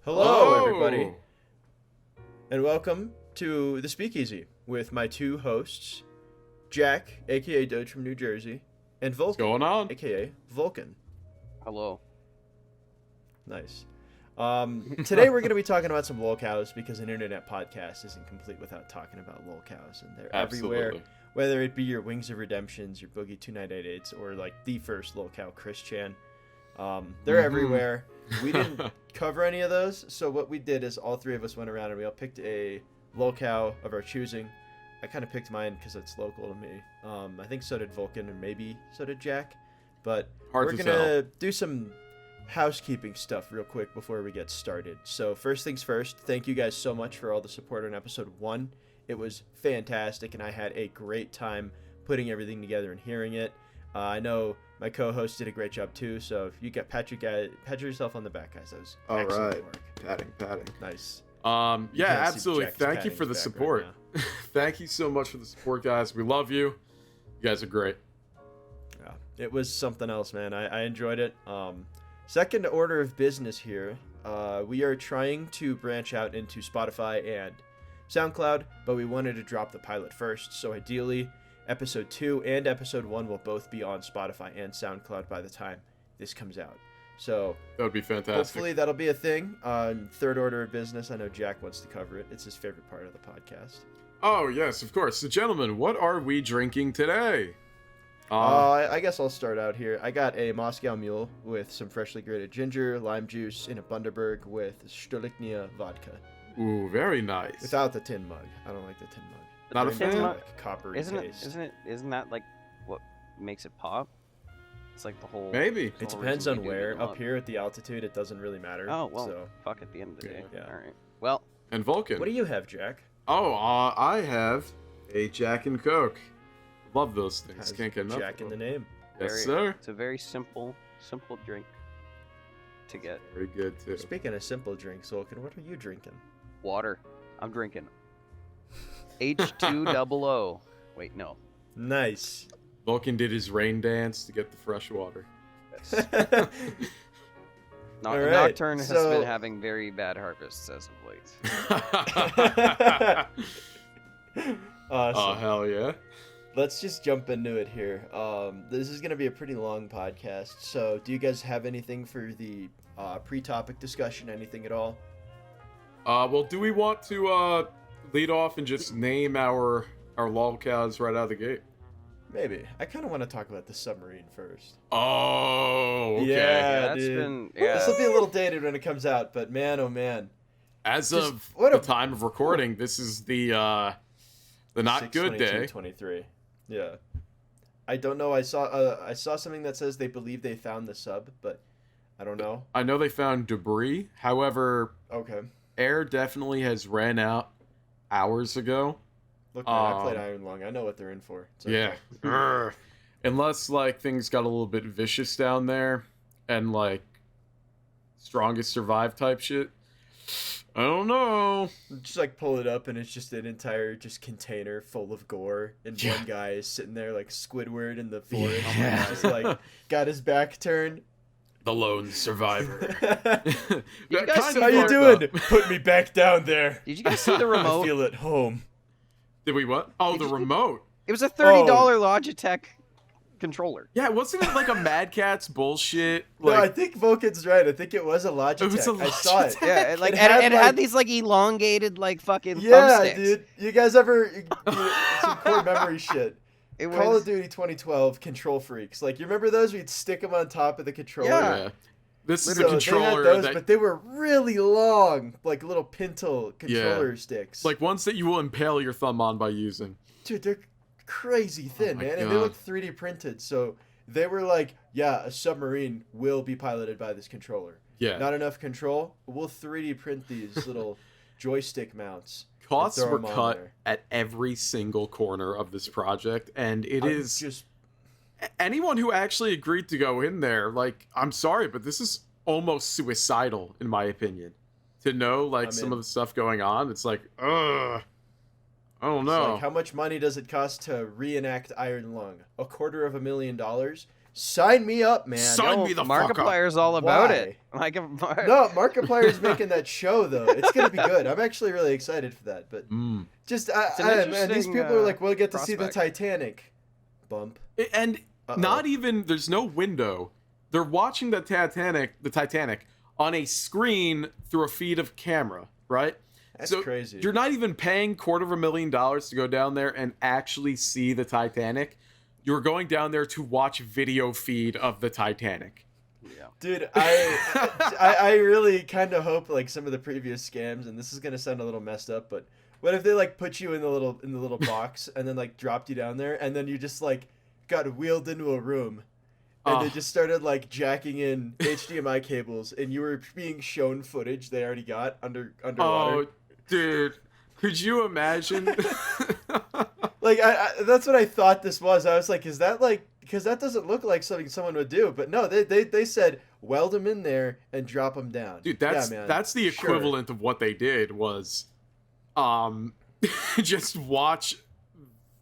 Hello, everybody, and welcome to the Speakeasy with my two hosts, Jack, aka Doge from New Jersey, and Vulkan, What's going on? aka Vulkan. Hello. Nice. Today we're going to be talking about some Lolcows because an internet podcast isn't complete without talking about Lolcows, and they're everywhere. Whether it be your Wings of Redemptions, your Boogie 2988s, or like the first Lolcow, Chris Chan. They're everywhere. We didn't cover any of those, so what we did is all three of us went around and we all picked a Lolcow of our choosing. I kind of picked mine because it's local to me. I think so did Vulcan and maybe so did Jack. But we're going to do some housekeeping stuff real quick before we get started. So first things first, thank you guys so much for all the support on episode 1. It was fantastic, and I had a great time putting everything together and hearing it. I know my co-host did a great job too, so if you get pat yourself on the back, guys. That was excellent work. Patting. Nice. Yeah, absolutely. Thank you for the support. Right Thank you so much for the support, guys. We love you. You guys are great. Yeah, it was something else, man. I enjoyed it. Second order of business here. We are trying to branch out into Spotify and SoundCloud, but we wanted to drop the pilot first, so ideally episode 2 and episode 1 will both be on Spotify and SoundCloud by the time this comes out. So that would be fantastic. Hopefully that'll be a thing. Third order of business, I know Jack wants to cover it. It's his favorite part of the podcast. Oh, yes, of course. So, gentlemen, what are we drinking today? I guess I'll start out here. I got a Moscow Mule with some freshly grated ginger, lime juice, and a Bundaberg with Stolichnaya vodka. Ooh, very nice. Without the tin mug. I don't like the tin mug. Not a fan? Like coppery taste. Isn't that like what makes it pop? It's like the whole... Maybe. It depends on where. Up here at the altitude, it doesn't really matter. Oh, well, so. fuck at the end of the day. Yeah. All right. Well. And Vulcan. What do you have, Jack? Oh, I have a Jack and Coke. Love those things. Has Can't get enough. Jack in the name. Yes, sir. It's a very simple drink to get. Very good, too. Speaking of simple drinks, Vulcan, what are you drinking? Water. I'm drinking H200. Wait, no. Nice. Vulcan did his rain dance to get the fresh water. Yes. All right, Nocturne has been having very bad harvests as of late. Awesome. Oh, hell yeah. Let's just jump into it here. This is going to be a pretty long podcast, so do you guys have anything for the pre-topic discussion, anything at all? Well, do we want to lead off and just name our Lolcows right out of the gate? Maybe. I kind of want to talk about the submarine first. Oh, okay. Yeah, that's dude. been... Yeah. This will be a little dated when it comes out, but man, oh man. As of the time of recording, this is the not good day. 6/22/23. Yeah. I don't know. I saw something that says they believe they found the sub, but I don't know. I know they found debris. However, okay. Air definitely has ran out hours ago. Look, man, I played Iron Lung. I know what they're in for. Okay. Yeah. Unless, like, things got a little bit vicious down there and, like, strongest survive type shit. I don't know. Just, like, pull it up and it's just an entire container full of gore. And one guy is sitting there like Squidward in the forest. Yeah. Just, like, got his back turned. The lone survivor. How you doing? Put me back down there. Did you guys see the remote? I feel at home. Did we what? Oh, the remote. It was a $30 Logitech controller. Yeah, wasn't it like a Mad Catz bullshit? Like... No, I think Vulcan's right. I think it was a Logitech. It was a Logitech. I saw it. Yeah, like it had these like elongated like fucking yeah, thumbsticks. Dude. You guys ever some core memory shit? It was... Call of Duty 2012 control freaks. Like, you remember those? We'd stick them on top of the controller. Yeah. This is a controller they had those, but they were really long, like little pintle controller sticks. Like ones that you will impale your thumb on by using. Dude, they're crazy thin, man. And they look 3D printed. So they were like, yeah, a submarine will be piloted by this controller. Yeah. Not enough control? We'll 3D print these little joystick mounts. Costs were cut at every single corner of this project, and it is just... Anyone who actually agreed to go in there, like, I'm sorry, but this is almost suicidal, in my opinion. To know, like, some of the stuff going on, it's like, ugh. I don't know. Like, how much money does it cost to reenact Iron Lung? $250,000? Sign me up, man. Sign me the fuck up. Markiplier's all about Why? it. No, Markiplier's making that show though. It's gonna be good. I'm actually really excited for that. But just man, these people are like, we'll get to see the Titanic. Bump. And not even there's no window. They're watching the Titanic on a screen through a feed of camera, right? That's crazy. You're not even paying $250,000 to go down there and actually see the Titanic. You're going down there to watch video feed of the Titanic. Yeah. Dude, I really kind of hope like some of the previous scams, and this is gonna sound a little messed up, but what if they like put you in the little box and then like dropped you down there, and then you just like got wheeled into a room, and they just started like jacking in HDMI cables, and you were being shown footage they already got underwater. Oh, dude, could you imagine? Like that's what I thought this was. I was like, is that like, because that doesn't look like something someone would do. But no, they said weld them in there and drop them down. Dude, that's the equivalent of what they did was, just watch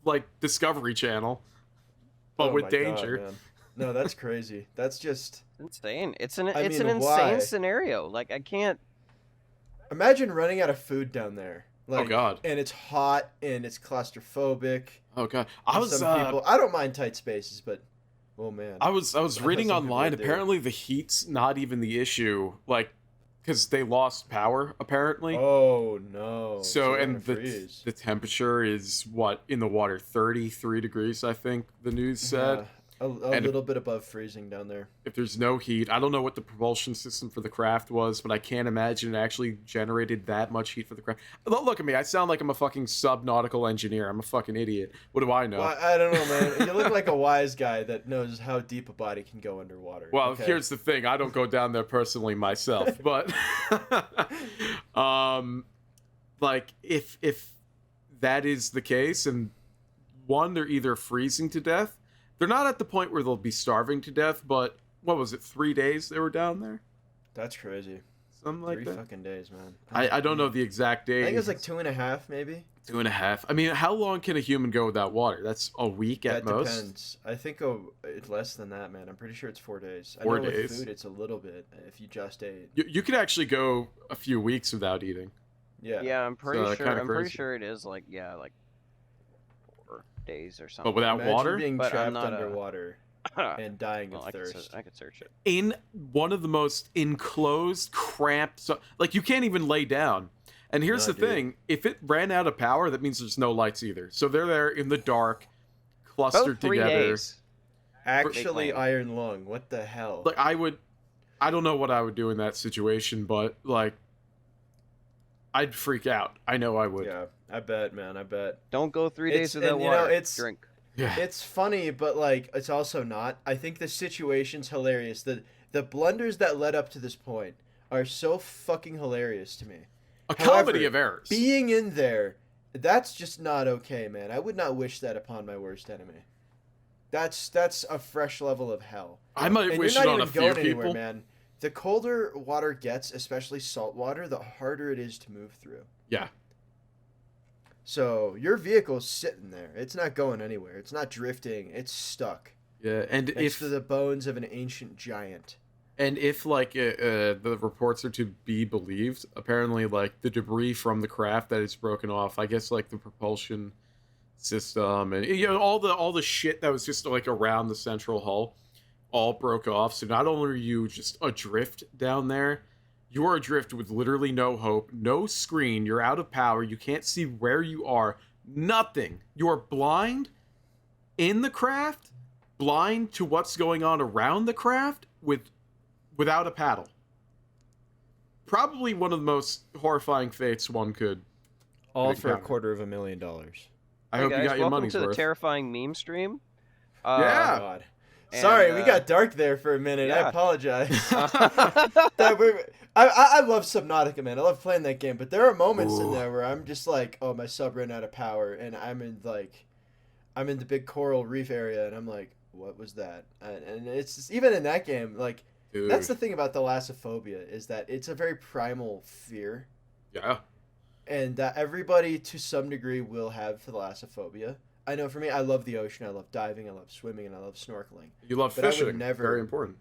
like Discovery Channel, but with danger. God, no, that's crazy. That's just insane. It's an insane scenario. Like I can't imagine running out of food down there. Like, oh God! And it's hot and it's claustrophobic. Oh God! I don't mind tight spaces, but oh man. I was reading online. Apparently, the heat's not even the issue. Like, because they lost power. Apparently. Oh no! So and the temperature is what in the water 33 degrees. I think the news said. Yeah. A little bit above freezing down there. If there's no heat, I don't know what the propulsion system for the craft was, but I can't imagine it actually generated that much heat for the craft. Look at me. I sound like I'm a fucking subnautical engineer. I'm a fucking idiot. What do I know? Well, I don't know, man. You look like a wise guy that knows how deep a body can go underwater. Well, okay? Here's the thing. I don't go down there personally myself, but like if that is the case, and one, they're either freezing to death. They're not at the point where they'll be starving to death, but what was it, 3 days they were down there? That's crazy. Something like 3 that. Fucking days, man. I don't know the exact days. I think it was like 2.5, maybe. 2.5. I mean, how long can a human go without water? That's a week at most? That depends. I think it's less than that, man. I'm pretty sure it's 4 days. 4 I know days. With food, it's a little bit if you just ate. You could actually go a few weeks without eating. Yeah. Yeah, I'm pretty sure. I'm pretty sure it is like 4 days or something. But without water? Being trapped underwater and dying of thirst. I could search it. In one of the most enclosed, cramped, like you can't even lay down. And here's the thing: if it ran out of power, that means there's no lights either. So they're there in the dark, clustered About 3 together. Days. Actually, iron lung. What the hell? Like I don't know what I would do in that situation, but like, I'd freak out. I know I would. Yeah, I bet, man. I bet. Don't go 3 days without water. Drink. Yeah. It's funny, but like it's also not. I think the situation's hilarious. The blunders that led up to this point are so fucking hilarious to me. A comedy of errors. Being in there, that's just not okay, man. I would not wish that upon my worst enemy. That's a fresh level of hell. I might wish it on a few people. Man. The colder water gets, especially salt water, the harder it is to move through. Yeah. So your vehicle's sitting there. It's not going anywhere. It's not drifting. It's stuck. Yeah, and next to the bones of an ancient giant. And if like the reports are to be believed, apparently like the debris from the craft that is broken off, I guess like the propulsion system and all the shit that was just like around the central hull, all broke off. So not only are you just adrift down there, you are adrift with literally no hope, no screen, you're out of power, you can't see where you are, nothing. You're blind in the craft, blind to what's going on around the craft without a paddle. Probably one of the most horrifying fates one could. All for $250,000. I hope you got your money's worth. Welcome to the terrifying meme stream. Yeah. Oh God. Sorry, we got dark there for a minute. Yeah. I apologize. I love Subnautica, man. I love playing that game, but there are moments in there where I'm just like, oh, my sub ran out of power, and I'm in the big coral reef area, and I'm like, what was that? And it's just, even in that game, like, dude. That's the thing about thalassophobia, is that it's a very primal fear. Yeah. And that everybody to some degree will have thalassophobia. I know for me, I love the ocean. I love diving. I love swimming, and I love snorkeling. You love but fishing. I would never, very important.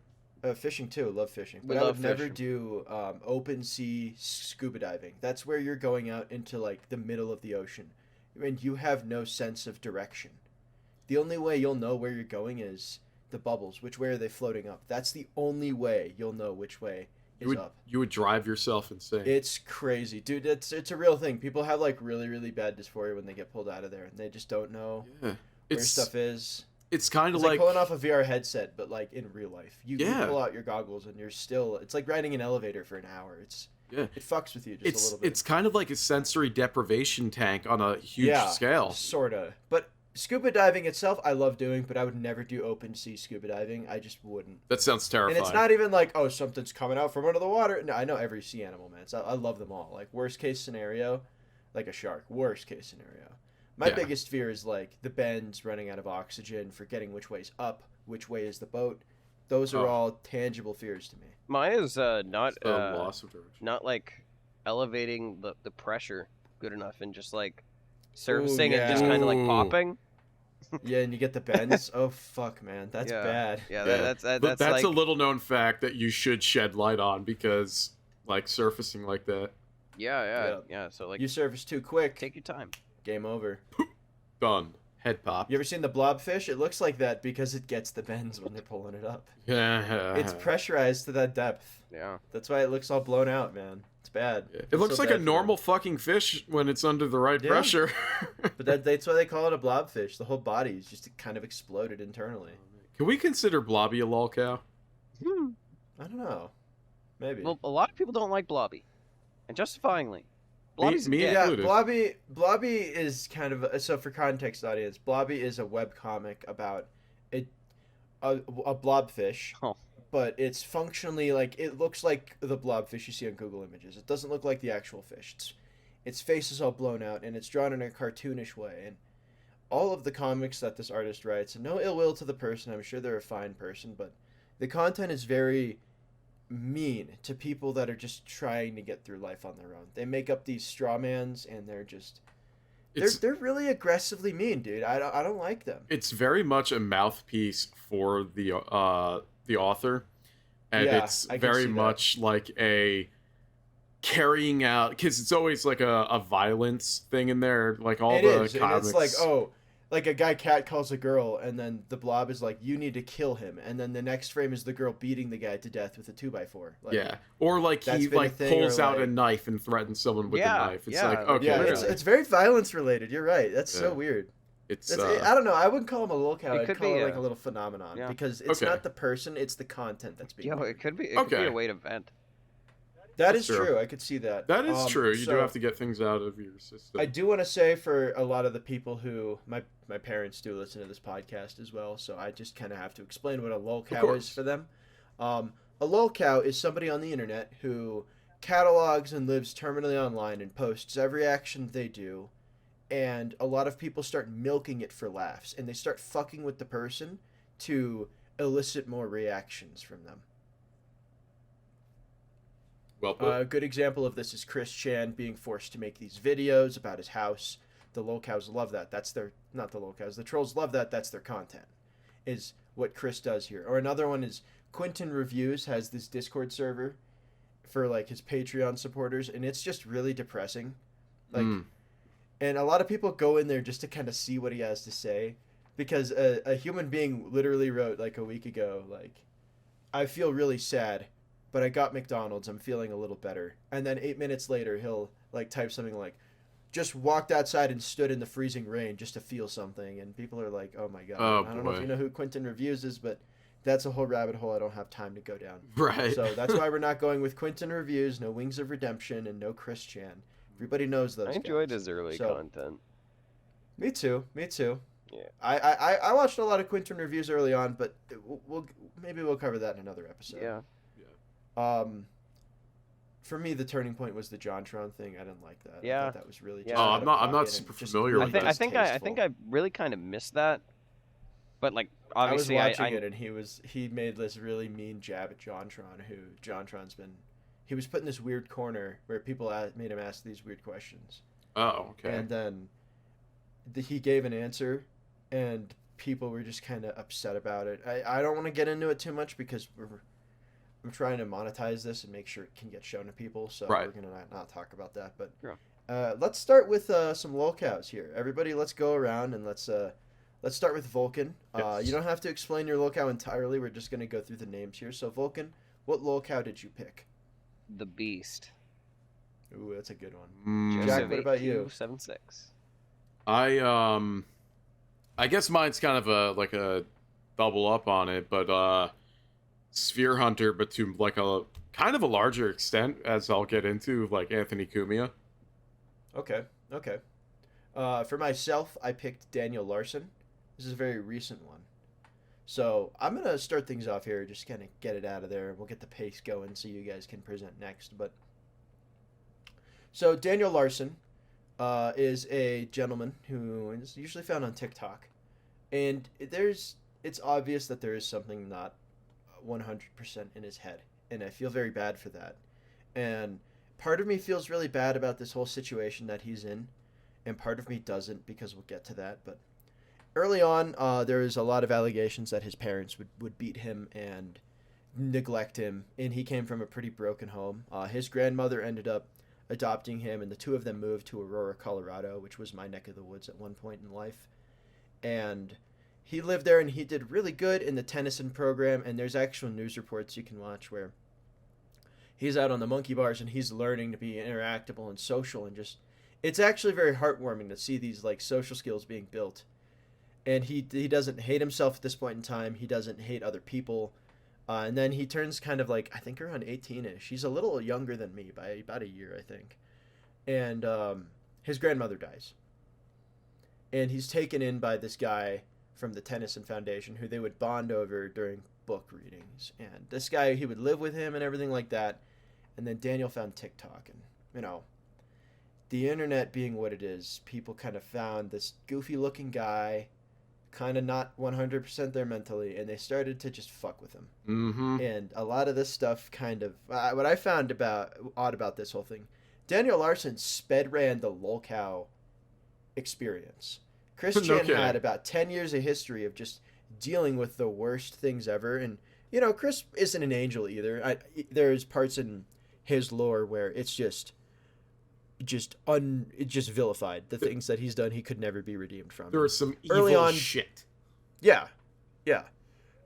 Fishing too. Love fishing, but I would never do open sea scuba diving. That's where you're going out into like the middle of the ocean, and you have no sense of direction. The only way you'll know where you're going is the bubbles. Which way are they floating up? That's the only way you'll know which way is up. You would drive yourself insane. It's crazy, dude. It's a real thing. People have like really, really bad dysphoria when they get pulled out of there, and they just don't know where stuff is. It's kind of like pulling off a VR headset, but like in real life. You pull out your goggles, and you're still. It's like riding an elevator for an hour. It fucks with you just a little bit. It's kind of like a sensory deprivation tank on a huge scale. Sorta. But scuba diving itself, I love doing, but I would never do open sea scuba diving. I just wouldn't. That sounds terrifying. And it's not even like, oh, something's coming out from under the water. No, I know every sea animal, man. So I love them all. Like, worst case scenario, like a shark. Worst case scenario. My biggest fear is like the bends, running out of oxygen, forgetting which way's up, which way is the boat. Those are all tangible fears to me. Mine is not loss of direction. Not like elevating the pressure good enough and just like surfacing and just kind of like popping. Yeah, and you get the bends. Oh fuck, man, that's bad. Yeah, that's like a little known fact that you should shed light on because like surfacing like that. Yeah. So like you surface too quick. Take your time. Game over. Done. Head pop. You ever seen the blobfish? It looks like that because it gets the bends when they're pulling it up. Yeah. It's pressurized to that depth. Yeah. That's why it looks all blown out, man. It's bad. Yeah. It looks like a normal fucking fish when it's under the right pressure. But that's why they call it a blobfish. The whole body is just kind of exploded internally. Can we consider Blobby a lolcow? I don't know. Maybe. Well, a lot of people don't like Blobby, and justifiably. Blobby is kind of so for context audience. Blobby is a webcomic about a blobfish, but it's functionally like it looks like the blobfish you see on Google Images. It doesn't look like the actual fish. Its face is all blown out and it's drawn in a cartoonish way. And all of the comics that this artist writes, and no ill will to the person, I'm sure they're a fine person, but the content is very mean to people that are just trying to get through life on their own. They make up these straw mans and they're just they're really aggressively mean, dude. I don't like them. It's very much a mouthpiece for the author, and it's very much like a carrying out, because it's always like a violence thing in there, like all comics. It's like, like a guy cat calls a girl, and then the blob is like, you need to kill him, and then the next frame is the girl beating the guy to death with a 2x4. Like, or like he like pulls out a knife and threatens someone with a knife. It's like, okay, it's very violence related. You're right. That's so weird. I don't know. I wouldn't call him a lolcow. I'd call it like a little phenomenon because it's not the person; it's the content that's being. It could be. It could be a way to vent. That is true. I could see that. That is true. You do have to get things out of your system. I do want to say for a lot of the people who my parents do listen to this podcast as well, so I just kind of have to explain what a lolcow is for them. A lolcow is somebody on the internet who catalogs and lives terminally online and posts every action they do, and a lot of people start milking it for laughs, and they start fucking with the person to elicit more reactions from them. A good example of this is Chris Chan being forced to make these videos about his house. The lolcows love that. Not the lolcows. The trolls love that. That's their content, is what Chris does here. Or another one is Quentin Reviews has this Discord server for like his Patreon supporters, and it's just really depressing. Like, and a lot of people go in there just to kind of see what he has to say, because a human being literally wrote like a week ago, like, I feel really sad, but I got McDonald's, I'm feeling a little better. And then 8 minutes later, he'll like type something like, just walked outside and stood in the freezing rain just to feel something. And people are like, oh my God. I don't know if you know who Quentin Reviews is, but that's a whole rabbit hole I don't have time to go down. Right. So that's why we're not going with Quentin Reviews, no Wings of Redemption, and no Chris Chan. Everybody knows those I enjoyed his early content. Me too. Yeah. I watched a lot of Quentin Reviews early on, but we'll cover that in another episode. Yeah. For me, the turning point was the JonTron thing. I didn't like that. Yeah. I thought that was really. Yeah. I'm not super familiar with that. I think I really kind of missed that, but like obviously I was watching it and he made this really mean jab at JonTron. He was put in this weird corner where people made him ask these weird questions. Oh, okay. And then he gave an answer, and people were just kind of upset about it. I don't want to get into it too much because I'm trying to monetize this and make sure it can get shown to people, so we're going to not talk about that. But let's start with some Lolcows here. Everybody, let's go around and let's start with Vulkan. Yes. You don't have to explain your Lolcow entirely. We're just going to go through the names here. So Vulkan, what Lolcow did you pick? The Beast. Ooh, that's a good one. Jack, Jack, what about you? 76. I guess mine's kind of a double up on it, but Spherehunter, but to like a kind of a larger extent, as I'll get into, like Anthony Cumia. Okay. For myself, I picked Daniel Larson. This is a very recent one. So I'm going to start things off here, just kind of get it out of there. We'll get the pace going so you guys can present next. So Daniel Larson is a gentleman who is usually found on TikTok. And it's obvious that there is something not 100% in his head. And I feel very bad for that. And part of me feels really bad about this whole situation that he's in. And part of me doesn't, because we'll get to that. But early on, there was a lot of allegations that his parents would beat him and neglect him. And he came from a pretty broken home. His grandmother ended up adopting him, and the two of them moved to Aurora, Colorado, which was my neck of the woods at one point in life. And he lived there, and he did really good in the Tennyson program, and there's actual news reports you can watch where he's out on the monkey bars, and he's learning to be interactable and social, and just, it's actually very heartwarming to see these, like, social skills being built. And he doesn't hate himself at this point in time. He doesn't hate other people. And then he turns kind of like, I think around 18-ish. He's a little younger than me by about a year, I think. And his grandmother dies. And he's taken in by this guy from the Tennyson Foundation who they would bond over during book readings. And this guy, he would live with him and everything like that. And then Daniel found TikTok. And, you know, the internet being what it is, people kind of found this goofy-looking guy, kind of not 100% there mentally, and they started to just fuck with him. Mm-hmm. And a lot of this stuff kind of... what I found odd about this whole thing, Daniel Larson sped ran the Lolcow experience. Chris Chan had about 10 years of history of just dealing with the worst things ever. And, you know, Chris isn't an angel either. There's parts in his lore where it's just vilified. The things that he's done, he could never be redeemed from. There was some evil shit. Yeah.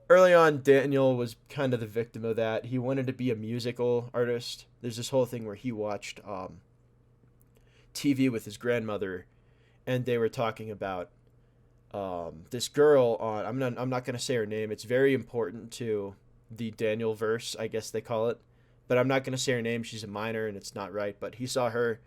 Early on, Daniel was kind of the victim of that. He wanted to be a musical artist. There's this whole thing where he watched TV with his grandmother, and they were talking about this girl on. I'm not gonna say her name. It's very important to the Daniel verse, I guess they call it. But I'm not gonna say her name. She's a minor, and it's not right. But he saw her.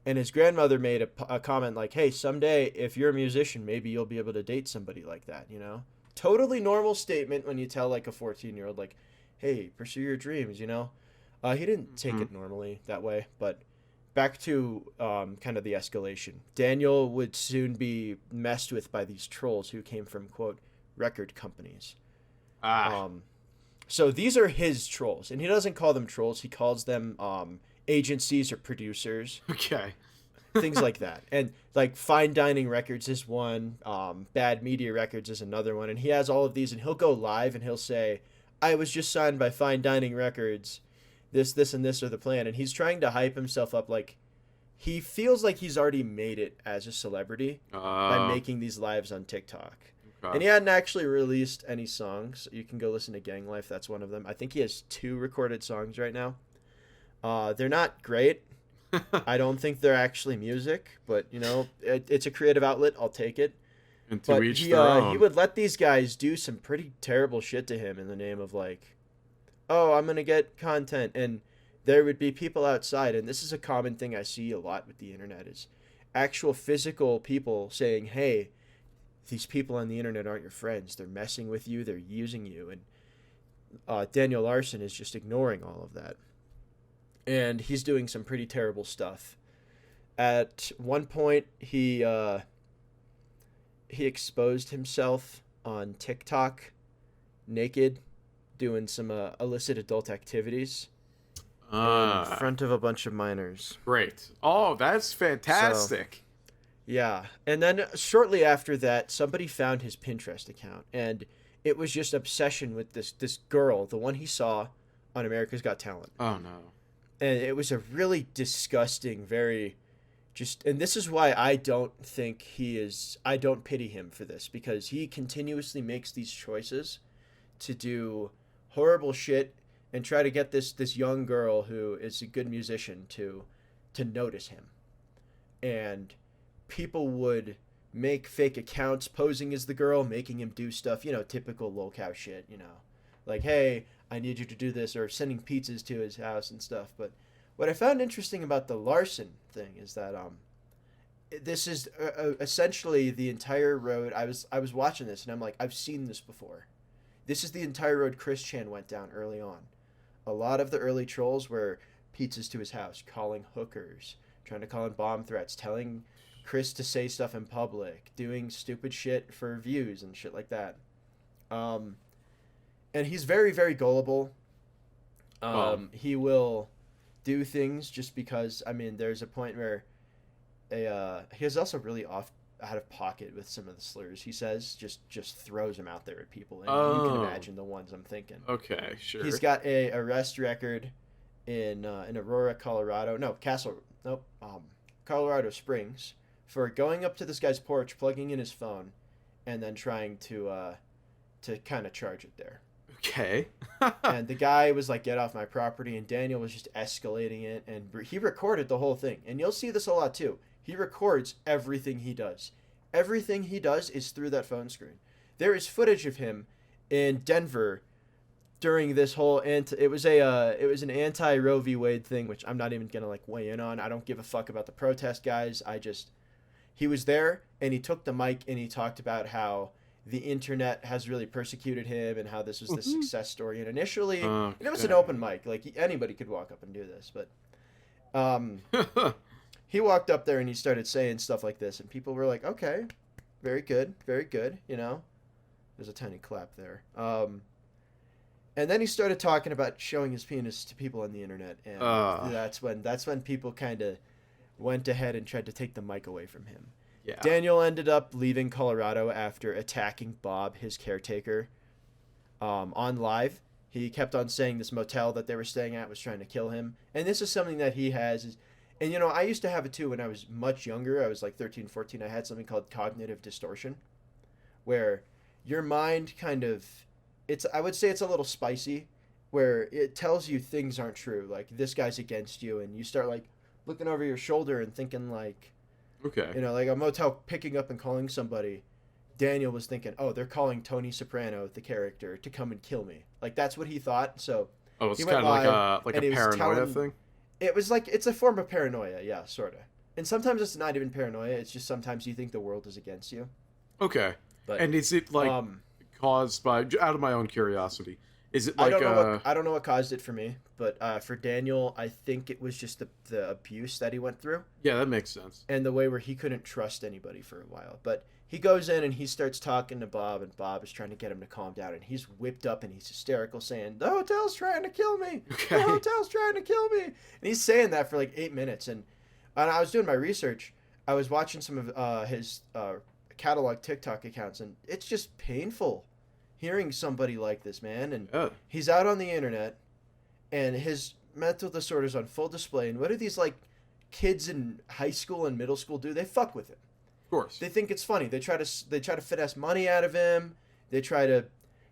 And his grandmother made a comment like, hey, someday, if you're a musician, maybe you'll be able to date somebody like that, you know? Totally normal statement when you tell, like, a 14-year-old, like, hey, pursue your dreams, you know? He didn't take it normally that way, but back to kind of the escalation. Daniel would soon be messed with by these trolls who came from, quote, record companies. So these are his trolls, and he doesn't call them trolls. He calls them agencies or producers. Okay. Things like that. And like Fine Dining Records is one, Bad Media Records is another one, and he has all of these, and he'll go live and he'll say, I was just signed by Fine Dining Records, this and this are the plan. And he's trying to hype himself up, like he feels like he's already made it as a celebrity by making these lives on TikTok. And he hadn't actually released any songs. You can go listen to Gang Life, that's one of them. I think he has 2 recorded songs right now. They're not great. I don't think they're actually music, but, you know, it's a creative outlet. I'll take it. And to each their own. He would let these guys do some pretty terrible shit to him in the name of, like, oh, I'm going to get content. And there would be people outside, and this is a common thing I see a lot with the internet, is actual physical people saying, hey, these people on the internet aren't your friends. They're messing with you. They're using you. And Daniel Larson is just ignoring all of that. And he's doing some pretty terrible stuff. At one point, he exposed himself on TikTok, naked, doing some illicit adult activities in front of a bunch of minors. Great. Oh, that's fantastic. Yeah. And then shortly after that, somebody found his Pinterest account, and it was just obsession with this girl, the one he saw on America's Got Talent. Oh no. And it was a really disgusting, very just, and this is why I don't think I don't pity him for this, because he continuously makes these choices to do horrible shit and try to get this young girl who is a good musician to notice him. And people would make fake accounts posing as the girl, making him do stuff, typical Lolcow shit, like, hey, I need you to do this, or sending pizzas to his house and stuff. But what I found interesting about the Larson thing is that this is essentially the entire road. I was watching this and I'm like, I've seen this before. This is the entire road Chris Chan went down early on. A lot of the early trolls were pizzas to his house, calling hookers, trying to call in bomb threats, telling Chris to say stuff in public, doing stupid shit for views and shit like that. And he's very, very gullible. He will do things just because. I mean, there's a point where he is also really out of pocket with some of the slurs he says. Just throws them out there at people, and you can imagine the ones I'm thinking. Okay, sure. He's got a arrest record in Aurora, Colorado. Colorado Springs, for going up to this guy's porch, plugging in his phone, and then trying to kind of charge it there. Okay. And the guy was like, get off my property, and Daniel was just escalating it, and he recorded the whole thing. And you'll see this a lot too. He records everything he does. Everything he does is through that phone screen. There is footage of him in Denver during this whole it was an anti Roe v. Wade thing, which I'm not even gonna like weigh in on. I don't give a fuck about the protest guys. He was there and he took the mic and he talked about how the internet has really persecuted him and how this was the success story. And initially, it was an open mic, like anybody could walk up and do this, but he walked up there and he started saying stuff like this, and people were like, okay, very good, there's a tiny clap there. And then he started talking about showing his penis to people on the internet, and that's when people kind of went ahead and tried to take the mic away from him. Yeah. Daniel ended up leaving Colorado after attacking Bob, his caretaker, on live. He kept on saying this motel that they were staying at was trying to kill him. And this is something that he has. And, I used to have it too when I was much younger. I was like 13, 14. I had something called cognitive distortion, where your mind kind of, I would say it's a little spicy, where it tells you things aren't true. Like, this guy's against you, and you start, like, looking over your shoulder and thinking, like, okay, like a motel picking up and calling somebody. Daniel was thinking, oh, they're calling Tony Soprano, the character, to come and kill me. Like, that's what he thought. So it's kind of like a paranoia thing? It was like, it's a form of paranoia, yeah, sort of. And sometimes it's not even paranoia. It's just sometimes you think the world is against you. Okay. But, and is it, like, caused by, out of my own curiosity, is it like I don't know what caused it for me, but for Daniel, I think it was just the abuse that he went through. Yeah, that makes sense. And the way where he couldn't trust anybody for a while. But he goes in and he starts talking to Bob, and Bob is trying to get him to calm down, and he's whipped up and he's hysterical, saying, the hotel's trying to kill me. Okay. The hotel's trying to kill me. And he's saying that for like 8 minutes. And I was doing my research. I was watching some of his catalog TikTok accounts, and it's just painful hearing somebody like this, man. And he's out on the internet, and his mental disorders on full display. And what do these like kids in high school and middle school do? They fuck with him. Of course. They think it's funny. They try to finesse money out of him. They try to,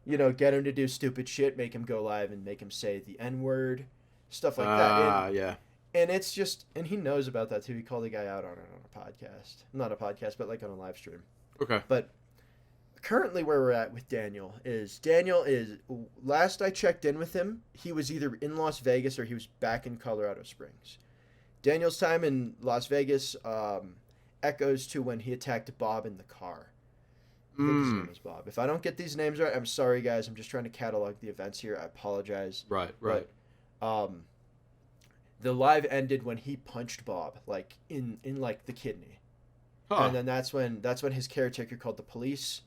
get him to do stupid shit, make him go live and make him say the N-word, stuff like that. Yeah. And it's just, and he knows about that too. He called the guy out on it on a podcast. Not a podcast, but like on a live stream. Okay. But currently where we're at with Daniel is, last I checked in with him, he was either in Las Vegas or he was back in Colorado Springs. Daniel's time in Las Vegas echoes to when he attacked Bob in the car. I think his name was Bob. If I don't get these names right, I'm sorry, guys. I'm just trying to catalog the events here. I apologize. Right. But, the live ended when he punched Bob, like in like the kidney. Huh. And then that's when his caretaker called the police,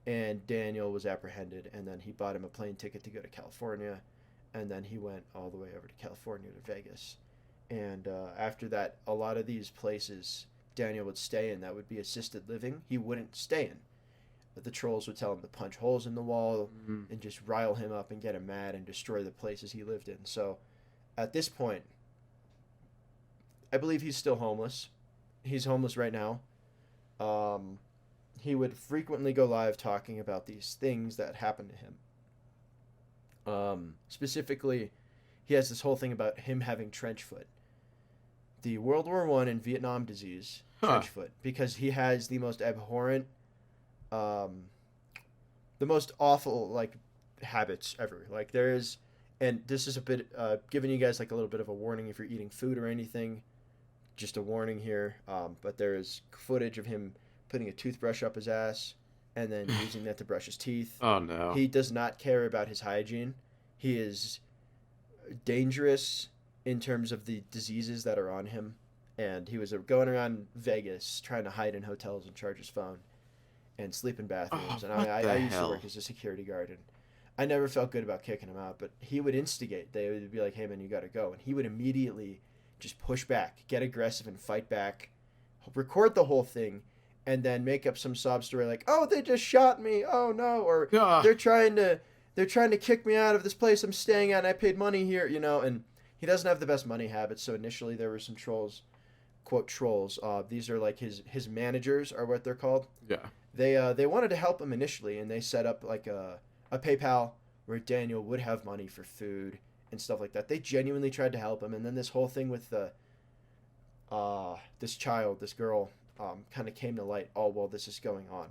and Daniel was apprehended, and then he bought him a plane ticket to go to California, and then he went all the way over to California to Vegas. And after that, a lot of these places Daniel would stay in that would be assisted living, he wouldn't stay in. But the trolls would tell him to punch holes in the wall and just rile him up and get him mad and destroy the places he lived in. So at this point, I believe he's still homeless. He's homeless right now. He would frequently go live talking about these things that happened to him. Specifically, he has this whole thing about him having trench foot. The World War I and Vietnam disease, trench foot, because he has the most abhorrent, the most awful, like, habits ever. Like, there is, and this is a bit, giving you guys, like, a little bit of a warning if you're eating food or anything. Just a warning here. But there is footage of him putting a toothbrush up his ass and then using that to brush his teeth. Oh, no. He does not care about his hygiene. He is dangerous in terms of the diseases that are on him. And he was going around Vegas trying to hide in hotels and charge his phone and sleep in bathrooms. And I used to work as a security guard, and I never felt good about kicking him out. But he would instigate. They would be like, hey, man, you got to go. And he would immediately just push back, get aggressive and fight back, record the whole thing, and then make up some sob story like, oh, they just shot me. Oh, no. Or they're trying to kick me out of this place I'm staying at and I paid money here, you know. And he doesn't have the best money habits. So initially there were some trolls, quote trolls. These are like his managers are what they're called. Yeah. They wanted to help him initially, and they set up like a PayPal where Daniel would have money for food and stuff like that. They genuinely tried to help him, and then this whole thing with this girl, kind of came to light all while this is going on,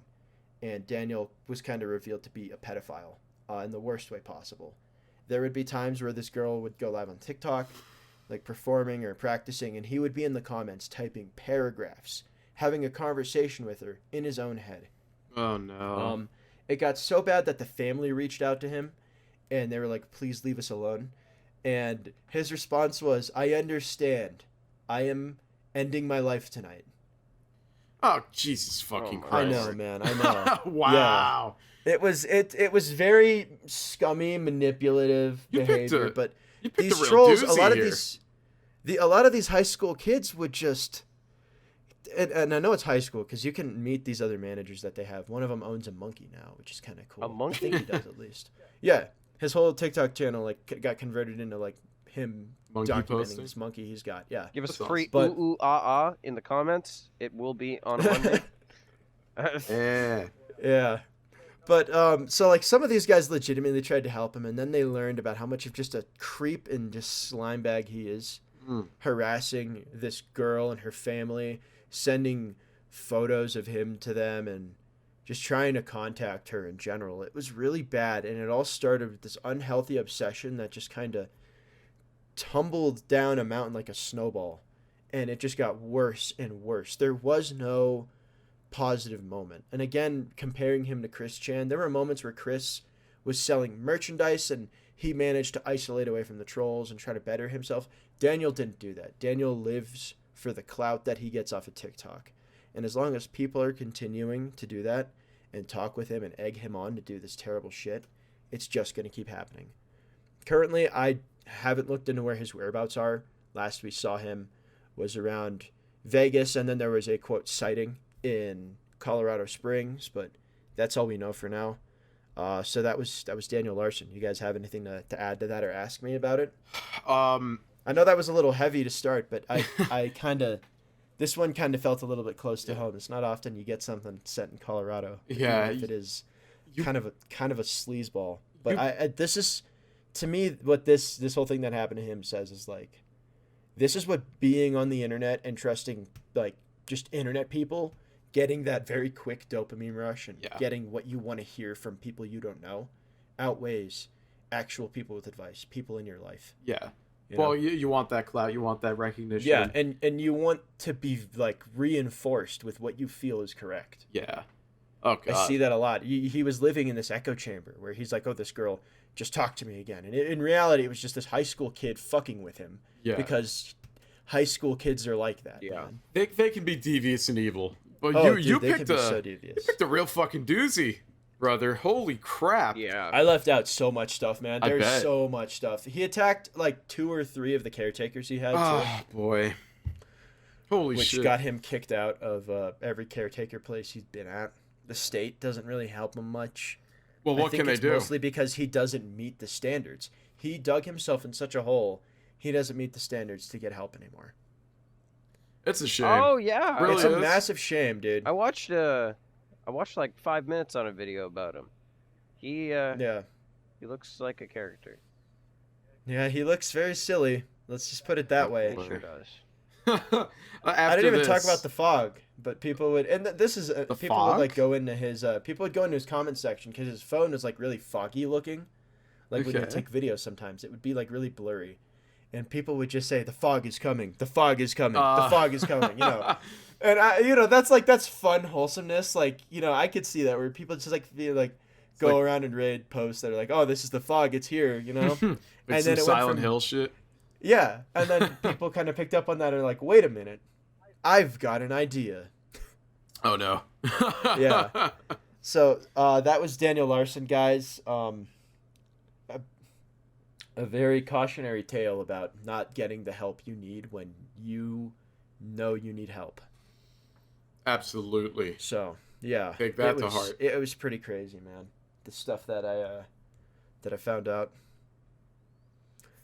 and Daniel was kind of revealed to be a pedophile in the worst way possible. There would be times where this girl would go live on TikTok, like performing or practicing, and he would be in the comments typing paragraphs, having a conversation with her in his own head. Oh no. It got so bad that the family reached out to him, and they were like, please leave us alone. And his response was, I understand. I am ending my life tonight. Oh, Jesus fucking Christ. I know, man. I know. Wow. Yeah. It was very scummy, manipulative behavior. But these trolls, a lot of these high school kids would just, and I know it's high school because you can meet these other managers that they have. One of them owns a monkey now, which is kind of cool. A monkey? I think he does at least. Yeah. His whole TikTok channel like got converted into like him documenting this monkey he's got. Yeah. Give us a free ooh ah in the comments. It will be on a Monday. Yeah. But so like some of these guys legitimately tried to help him, and then they learned about how much of just a creep and just slime bag he is, harassing this girl and her family, sending photos of him to them, and just trying to contact her in general. It was really bad, and it all started with this unhealthy obsession that just kind of tumbled down a mountain like a snowball, and it just got worse and worse. There was no positive moment. And again, comparing him to Chris Chan, there were moments where Chris was selling merchandise and he managed to isolate away from the trolls and try to better himself. Daniel didn't do that. Daniel lives for the clout that he gets off of TikTok. And as long as people are continuing to do that and talk with him and egg him on to do this terrible shit, it's just going to keep happening. Currently, I haven't looked into where his whereabouts are. Last we saw him was around Vegas, and then there was a, quote, sighting in Colorado Springs, but that's all we know for now. So that was Daniel Larson. You guys have anything to add to that or ask me about it? I know that was a little heavy to start, but I kind of... This one kind of felt a little bit close to home. It's not often you get something set in Colorado. Yeah, if it is kind of a sleazeball. But this is, to me, what this whole thing that happened to him says is like, this is what being on the internet and trusting like just internet people, getting that very quick dopamine rush and getting what you want to hear from people you don't know, outweighs actual people with advice, people in your life. Yeah. You want that clout, you want that recognition. Yeah, and you want to be like reinforced with what you feel is correct. Yeah. Oh God. I see that a lot. He was living in this echo chamber where he's like, oh, this girl just talked to me again. And in reality, it was just this high school kid fucking with him. Yeah. Because high school kids are like that. Yeah. Man. They can be devious and evil. But you picked a real fucking doozy. Brother, holy crap. Yeah. I left out so much stuff, man. There's so much stuff. He attacked like 2 or 3 of the caretakers he had. Oh, boy. Holy which shit. got him kicked out of every caretaker place he's been at. The state doesn't really help him much. Well, what can they do? Mostly because he doesn't meet the standards. He dug himself in such a hole, he doesn't meet the standards to get help anymore. It's a shame. Oh yeah, Really it's a massive shame, dude. I watched like 5 minutes on a video about him. He looks like a character. Yeah, he looks very silly. Let's just put it that way. He sure does. I didn't even talk about the fog, but people would, and this is people fog? would like go into his comment section because his phone is like really foggy looking. Like when you take videos, sometimes it would be like really blurry, and people would just say, "The fog is coming. The fog is coming. The fog is coming." You know, and that's fun wholesomeness. Like, I could see that where people just go around and raid posts that are like, "Oh, this is the fog. It's here." You know, and then it Silent Hill shit. Yeah, and then people kind of picked up on that and are like, "Wait a minute, I've got an idea." Oh no. Yeah. So that was Daniel Larson, guys. A very cautionary tale about not getting the help you need when you know you need help. Absolutely. So yeah, take that to heart. It was pretty crazy, man. The stuff that I found out.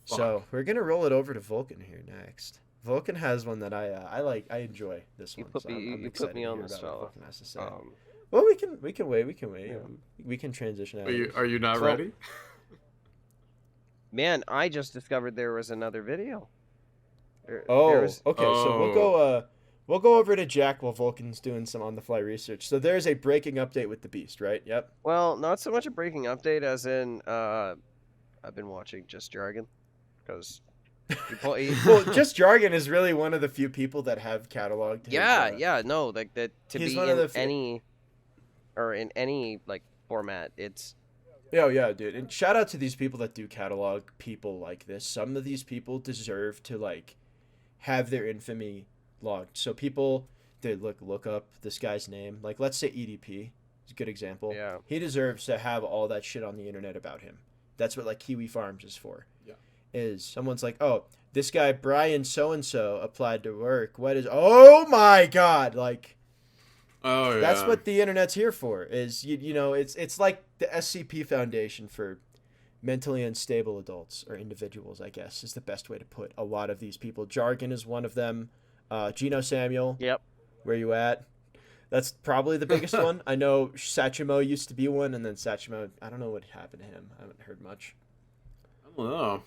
Fuck. So we're gonna roll it over to Vulkan here next. Vulkan has one that I like. I enjoy this one. You put me on this fella. Well, we can wait. Yeah. We can transition out. Are you not ready? Man, I just discovered there was another video. Okay. So we'll go over to Jack while Vulcan's doing some on the fly research. So there's a breaking update with the Beast, right? Yep. Well, not so much a breaking update as in I've been watching Just Jargon because well, Just Jargon is really one of the few people that have cataloged his, like that to be in any like format. It's yeah, dude. And shout out to these people that do catalog people like this. Some of these people deserve to like have their infamy logged. So people they look up this guy's name. Like let's say EDP is a good example. Yeah. He deserves to have all that shit on the internet about him. That's what like Kiwi Farms is for. Yeah. Is someone's like, "Oh, this guy Brian so and so applied to work. Oh my god, like oh yeah. That's what the internet's here for. Is it's like the SCP Foundation for mentally unstable adults or individuals, I guess, is the best way to put a lot of these people. Jargon is one of them. Gino Samuel. Yep. Where you at? That's probably the biggest one. I know Sachimo used to be one, and then Sachimo, I don't know what happened to him. I haven't heard much. I don't know.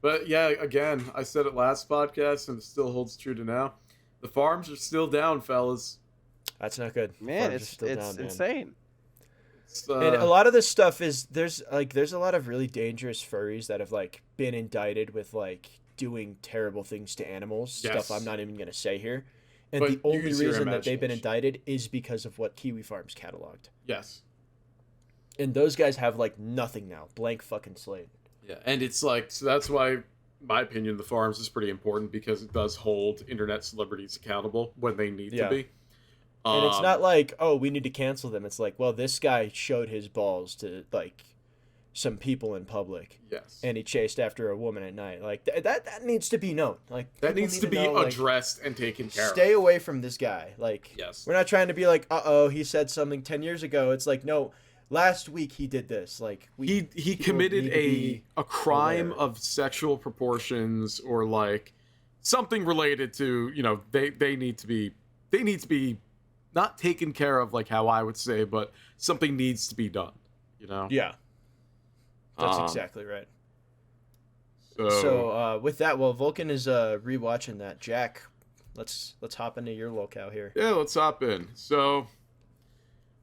But yeah, again, I said it last podcast, and it still holds true to now. The farms are still down, fellas. That's not good. Man, it's insane. And a lot of this stuff is there's a lot of really dangerous furries that have like been indicted with like doing terrible things to animals. Yes. Stuff I'm not even gonna say here. And But the only use your reason that they've been imagination. indicted is because of what Kiwi Farms cataloged. Yes. And those guys have like nothing now, blank fucking slate. Yeah, and it's like so that's why, in my opinion, the farms is pretty important because it does hold internet celebrities accountable when they need to be. And it's not like, oh, we need to cancel them. It's like, well, this guy showed his balls to like some people in public. Yes. And he chased after a woman at night. Like that needs to be known. Like that people needs need to be know, like, addressed and taken care of. Stay away from this guy. Like, yes. We're not trying to be like, he said something 10 years ago. It's like, no, last week he did this. Like he committed a crime of sexual proportions or like something related to, they need to be not taken care of like how I would say, but something needs to be done, Yeah. That's exactly right. So with that, while Vulcan is rewatching that, Jack, let's hop into your locale here. Yeah, let's hop in. So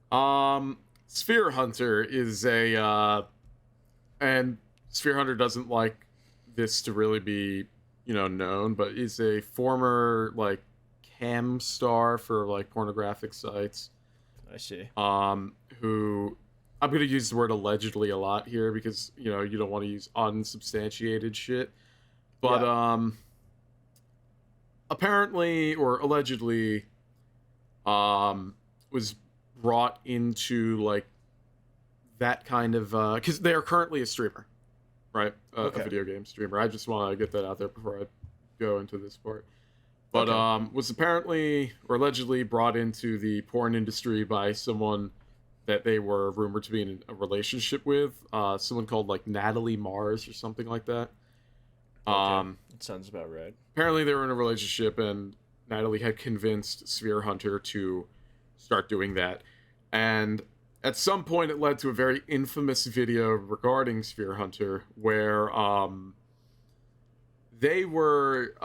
Spherehunter is and Spherehunter doesn't like this to really be, known, but is a former like cam star for like pornographic sites. I see. Who I'm going to use the word allegedly a lot here because, you don't want to use unsubstantiated shit. But apparently or allegedly was brought into like that kind of because they are currently a streamer, right? A video game streamer. I just want to get that out there before I go into this part. but was apparently or allegedly brought into the porn industry by someone that they were rumored to be in a relationship with, someone called like Natalie Mars or something like that. Okay. That sounds about right. Apparently they were in a relationship, and Natalie had convinced Spherehunter to start doing that. And at some point it led to a very infamous video regarding Spherehunter where they were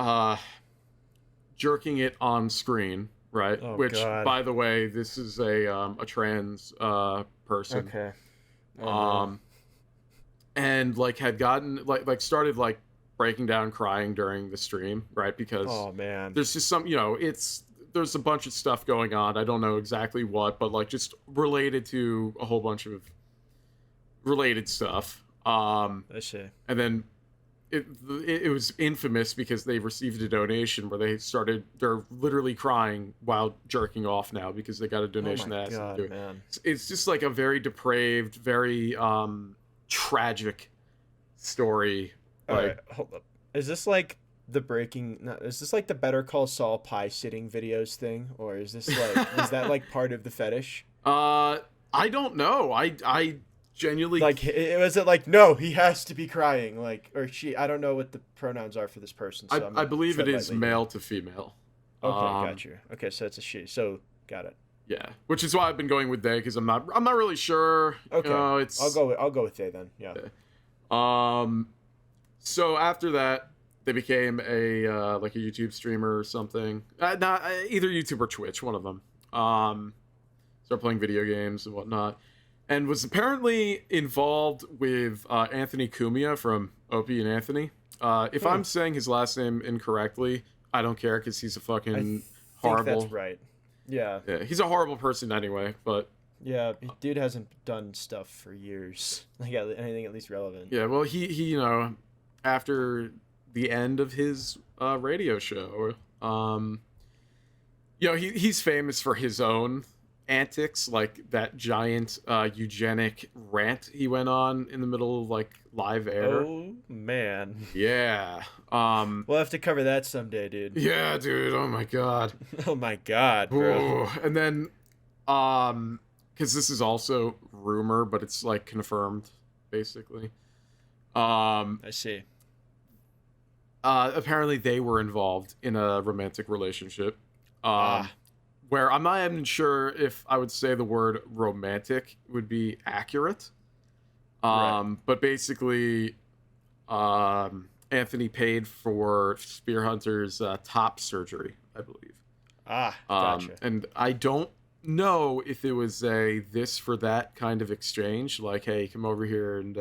jerking it on screen, right? Oh, Which, God. by the way, this is a trans person. Okay. And like had gotten like started like breaking down crying during the stream, right? Because there's just some, there's a bunch of stuff going on. I don't know exactly what, but like just related to a whole bunch of related stuff. I see. And then it was infamous because they received a donation where they're literally crying while jerking off now because they got a donation that has to do it. Man. It's just like a very depraved, very tragic story. All right, hold up. Is this like is this like the Better Call Saul pie sitting videos thing, or is this like is that like part of the fetish? I don't know. I genuinely like was it like no, he has to be crying, like, or she? I don't know what the pronouns are for this person. So I believe it is male to female. Okay, got you. Okay, so it's a she. So got it. Yeah, which is why I've been going with they, because I'm not really sure. Okay, I'll go with they then. Yeah. So after that, they became a like a YouTube streamer or something. Not either YouTube or Twitch, one of them. Started playing video games and whatnot, and was apparently involved with Anthony Cumia from Opie and Anthony. If I'm saying his last name incorrectly, I don't care because he's a fucking horrible. That's right. Yeah. Yeah, he's a horrible person anyway, but. Yeah, dude hasn't done stuff for years. Like anything at least relevant. Yeah, well, he after the end of his radio show, he's famous for his own antics, like that giant eugenic rant he went on in the middle of like live air. Oh man. Yeah. We'll have to cover that someday, dude. Yeah, dude. Oh my god. Oh my god, bro. Ooh. And then because this is also rumor, but it's like confirmed, basically. I see. Apparently they were involved in a romantic relationship. Where I'm not even sure if I would say the word romantic would be accurate. Right. But basically, Anthony paid for Spherehunter's top surgery, I believe. Gotcha. And I don't know if it was a this for that kind of exchange, like, hey, come over here and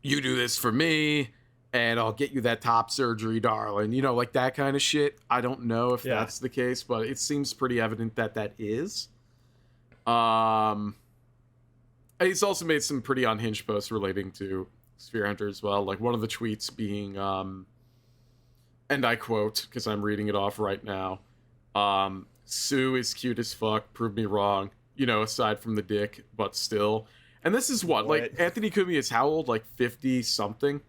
you do this for me and I'll get you that top surgery, darling, like that kind of shit. I don't know if that's the case, but it seems pretty evident that is. He's also made some pretty unhinged posts relating to Spherehunter as well, like one of the tweets being and I quote, because I'm reading it off right now, Sue is cute as fuck, prove me wrong, aside from the dick, but still. And this is what? Like, Anthony Cumia is how old? Like 50-something?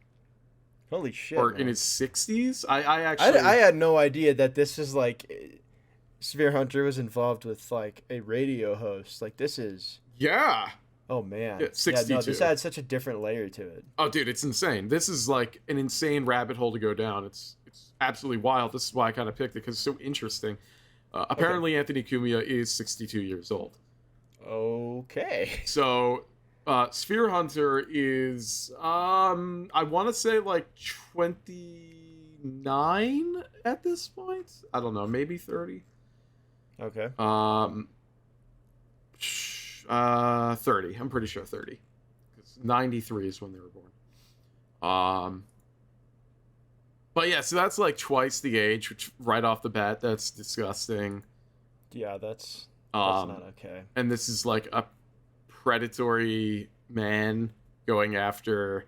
Holy shit. Or man. in his 60s? I actually... I had no idea that this is, like, Spherehunter was involved with, like, a radio host. Like, this is... Yeah. Oh, man. Yeah, 62. Yeah, no, this adds such a different layer to it. Oh, dude, it's insane. This is, like, an insane rabbit hole to go down. It's absolutely wild. This is why I kind of picked it, because it's so interesting. Apparently, Anthony Cumia is 62 years old. Okay. So, Spherehunter is, I want to say, like, 29 at this point? I don't know, maybe 30? Okay. 30. I'm pretty sure 30. 93 is when they were born. But yeah, so that's like twice the age, which right off the bat, that's disgusting. Yeah, that's not okay. And this is like a predatory man going after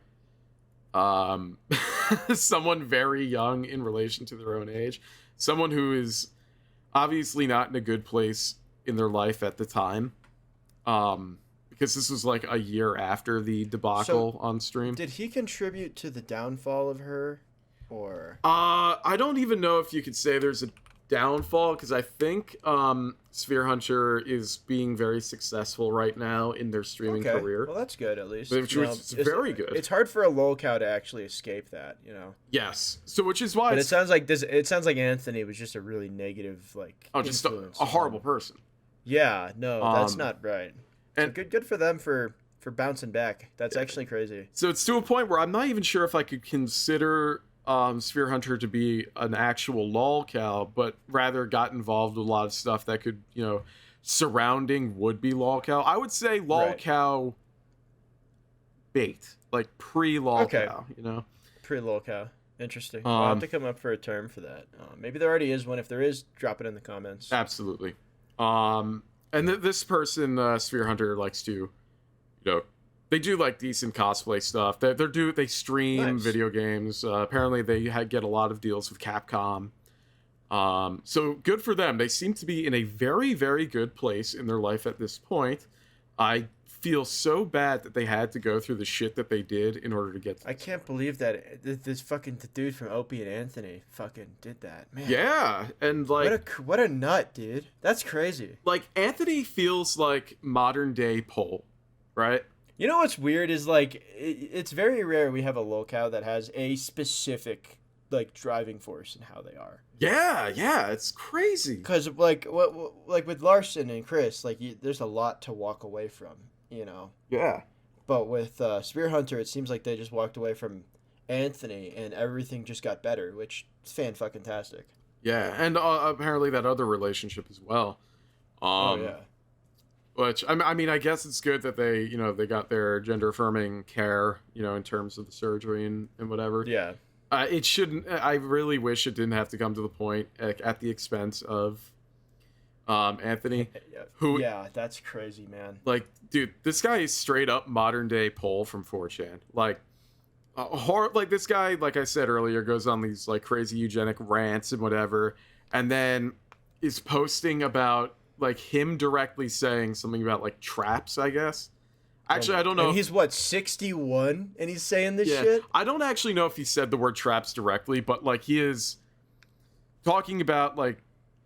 someone very young in relation to their own age. Someone who is obviously not in a good place in their life at the time. Because this was like a year after the debacle on stream. Did he contribute to the downfall of her? or? I don't even know if you could say there's a downfall, because I think Spherehunter is being very successful right now in their streaming career. Well, that's good at least. Which is very good. It's hard for a lolcow to actually escape that, you know. Yes. So which is why. But it sounds like Anthony was just a really negative just a horrible person. Yeah. No, that's not right. And so good for them for bouncing back. That's actually crazy. So it's to a point where I'm not even sure if I could consider Spherehunter to be an actual lolcow, but rather got involved with a lot of stuff that could, surrounding would-be lolcow. I would say lolcow bait, like pre-lolcow, Pre-lolcow. Interesting. I'll have to come up for a term for that. Maybe there already is one. If there is, drop it in the comments. Absolutely. And this person, Spherehunter, likes to, they do like decent cosplay stuff. They stream video games. Apparently, they get a lot of deals with Capcom. So good for them. They seem to be in a very, very good place in their life at this point. I feel so bad that they had to go through the shit that they did in order to get. I can't believe that this fucking dude from Opie and Anthony fucking did that, man. Yeah, and what a nut, dude. That's crazy. Like Anthony feels like modern day Pole, right? You know what's weird is it's very rare we have a lolcow that has a specific driving force in how they are. Yeah, it's crazy. Because with Larson and Chris, there's a lot to walk away from, Yeah. But with Spherehunter, it seems like they just walked away from Anthony and everything just got better, which is fan-fucking-tastic. Yeah, and apparently that other relationship as well. Yeah. Which, I mean, I guess it's good that they, they got their gender-affirming care, in terms of the surgery and whatever. Yeah. It shouldn't, I really wish it didn't have to come to the point at the expense of Anthony. Who? Yeah, that's crazy, man. Dude, this guy is straight up modern-day Pole from 4chan. This guy, like I said earlier, goes on these, crazy eugenic rants and whatever, and then is posting about him directly saying something about traps, I guess. Actually, I don't know. And he's 61 and he's saying this shit? I don't actually know if he said the word traps directly, but he is talking about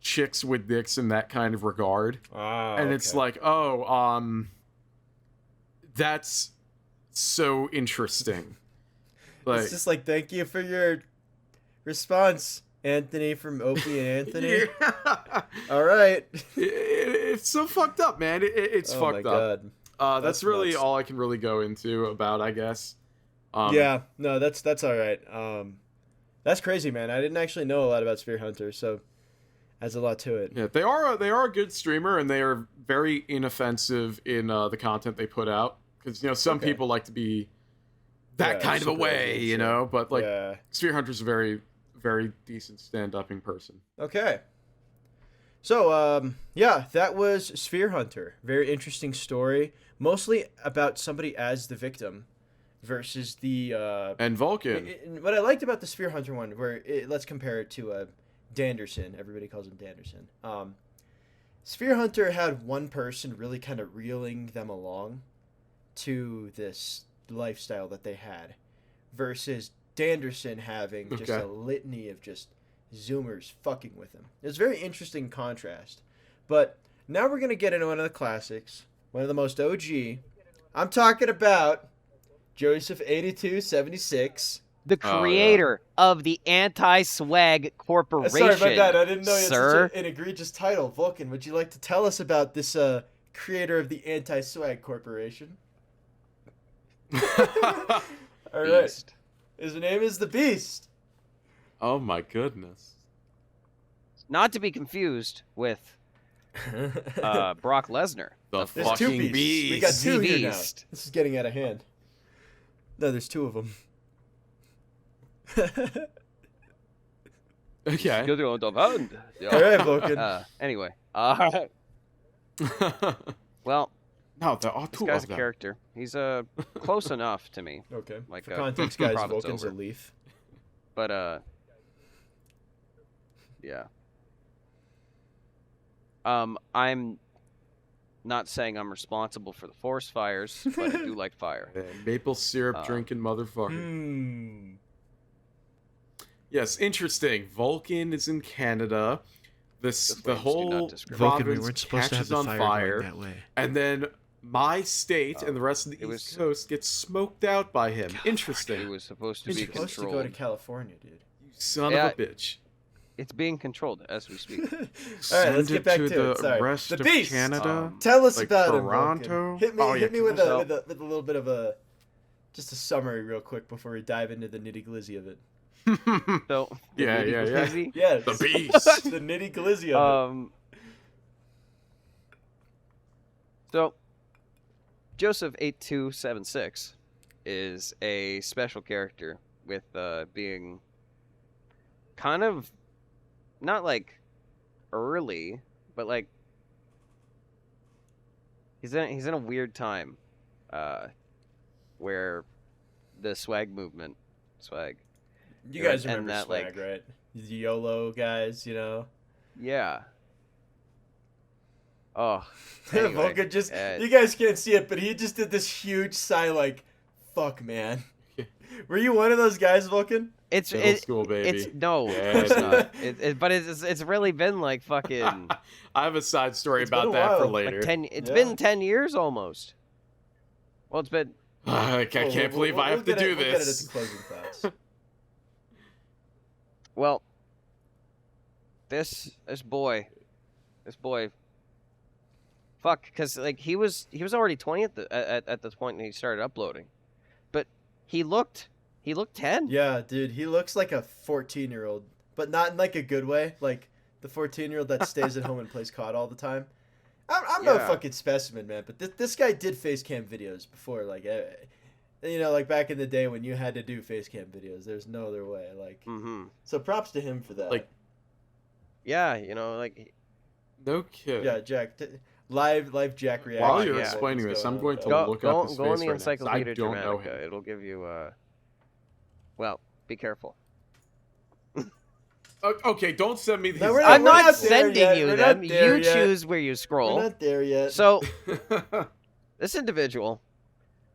chicks with dicks in that kind of regard. And it's that's so interesting. It's just thank you for your response, Anthony from Opie and Anthony. Yeah. All right. It's so fucked up, man. It's fucked up. God. That's really nuts. All I can really go into about, I guess. Yeah, no, that's all right. That's crazy, man. I didn't actually know a lot about Spherehunter, so adds a lot to it. Yeah, they are a good streamer, and they are very inoffensive in the content they put out. Because some people like to be that kind of a way, But Spherehunter's a very, very decent stand-upping person. Okay. So, that was Spherehunter. Very interesting story. Mostly about somebody as the victim versus the... and Vulkan. What I liked about the Spherehunter one, let's compare it to Danderson. Everybody calls him Danderson. Spherehunter had one person really kind of reeling them along to this lifestyle that they had versus Danderson having just a litany of just Zoomers fucking with him. It's a very interesting contrast. But now we're going to get into one of the classics, one of the most OG. I'm talking about Joseph8276. The creator of the Anti-Swag Corporation. Sorry, my bad. I didn't know you had sir. such an egregious title. Vulkan, would you like to tell us about this creator of the Anti-Swag Corporation? All right. Beast. His name is the Beast. Oh my goodness. Not to be confused with Brock Lesnar. The There's fucking two beasts. beast. We got two The here now. Beast. This is getting out of hand. No, there's two of them. Okay. All right, Vulkan. Anyway. Well, no, there are this two guy's of a them. character. He's close enough to me. Okay. Like, For context, guys, Prophet's Vulkan's over. a leaf. But yeah. I'm not saying I'm responsible for the forest fires, but I do like fire. Maple syrup drinking motherfucker. Yes, interesting. Vulcan is in Canada. The whole province catches on fire, that way. and then my state and the rest of the East Coast gets smoked out by him. California. Interesting. It was supposed to be supposed controlled. to go to California, dude. You son of a bitch. It's being controlled as we speak. All right, let's get back to it. Sorry. Rest the of Beast. Canada. Tell us like about Toronto. him. Hit me with a little bit of just a summary, real quick, before we dive into the nitty glizzy of it. So yeah. Yeah, the Beast. The nitty glizzy of it. So Joseph 8276 is a special character with being kind of not like early, but like he's in a weird time where the swag. You guys remember swag, right? The YOLO guys, you know? Yeah. Oh. Anyway, Vulcan just you guys can't see it, but he just did this huge sigh like, fuck, man. Were you one of those guys, Vulcan? It's school, baby. It's no, it's not. But it's really been like fucking. I have a side story about that for later. Like it's been 10 years almost. Well, it's been. I can't believe I have to do this. We'll get it at the closing thoughts. Well, this boy, fuck, because like he was already 20 at the point when he started uploading, but he looked 10. Yeah, dude, he looks like a 14-year-old, but not in like a good way. Like the 14-year-old that stays at home and plays COD all the time. I'm no fucking specimen, man, but this guy did face cam videos before, like, you know, like back in the day when you had to do face cam videos. There's no other way, like. So props to him for that. Like, yeah, you know, like. No kid. Yeah, Jack. Live Jack reaction. While you're explaining this, I'm going to look up his face on the right Encyclopedia now, I don't know Dramatica. him. It'll give you. Well, be careful. Okay, don't send me these. I'm not sending you them. You choose where you scroll. We're not there yet. So, this individual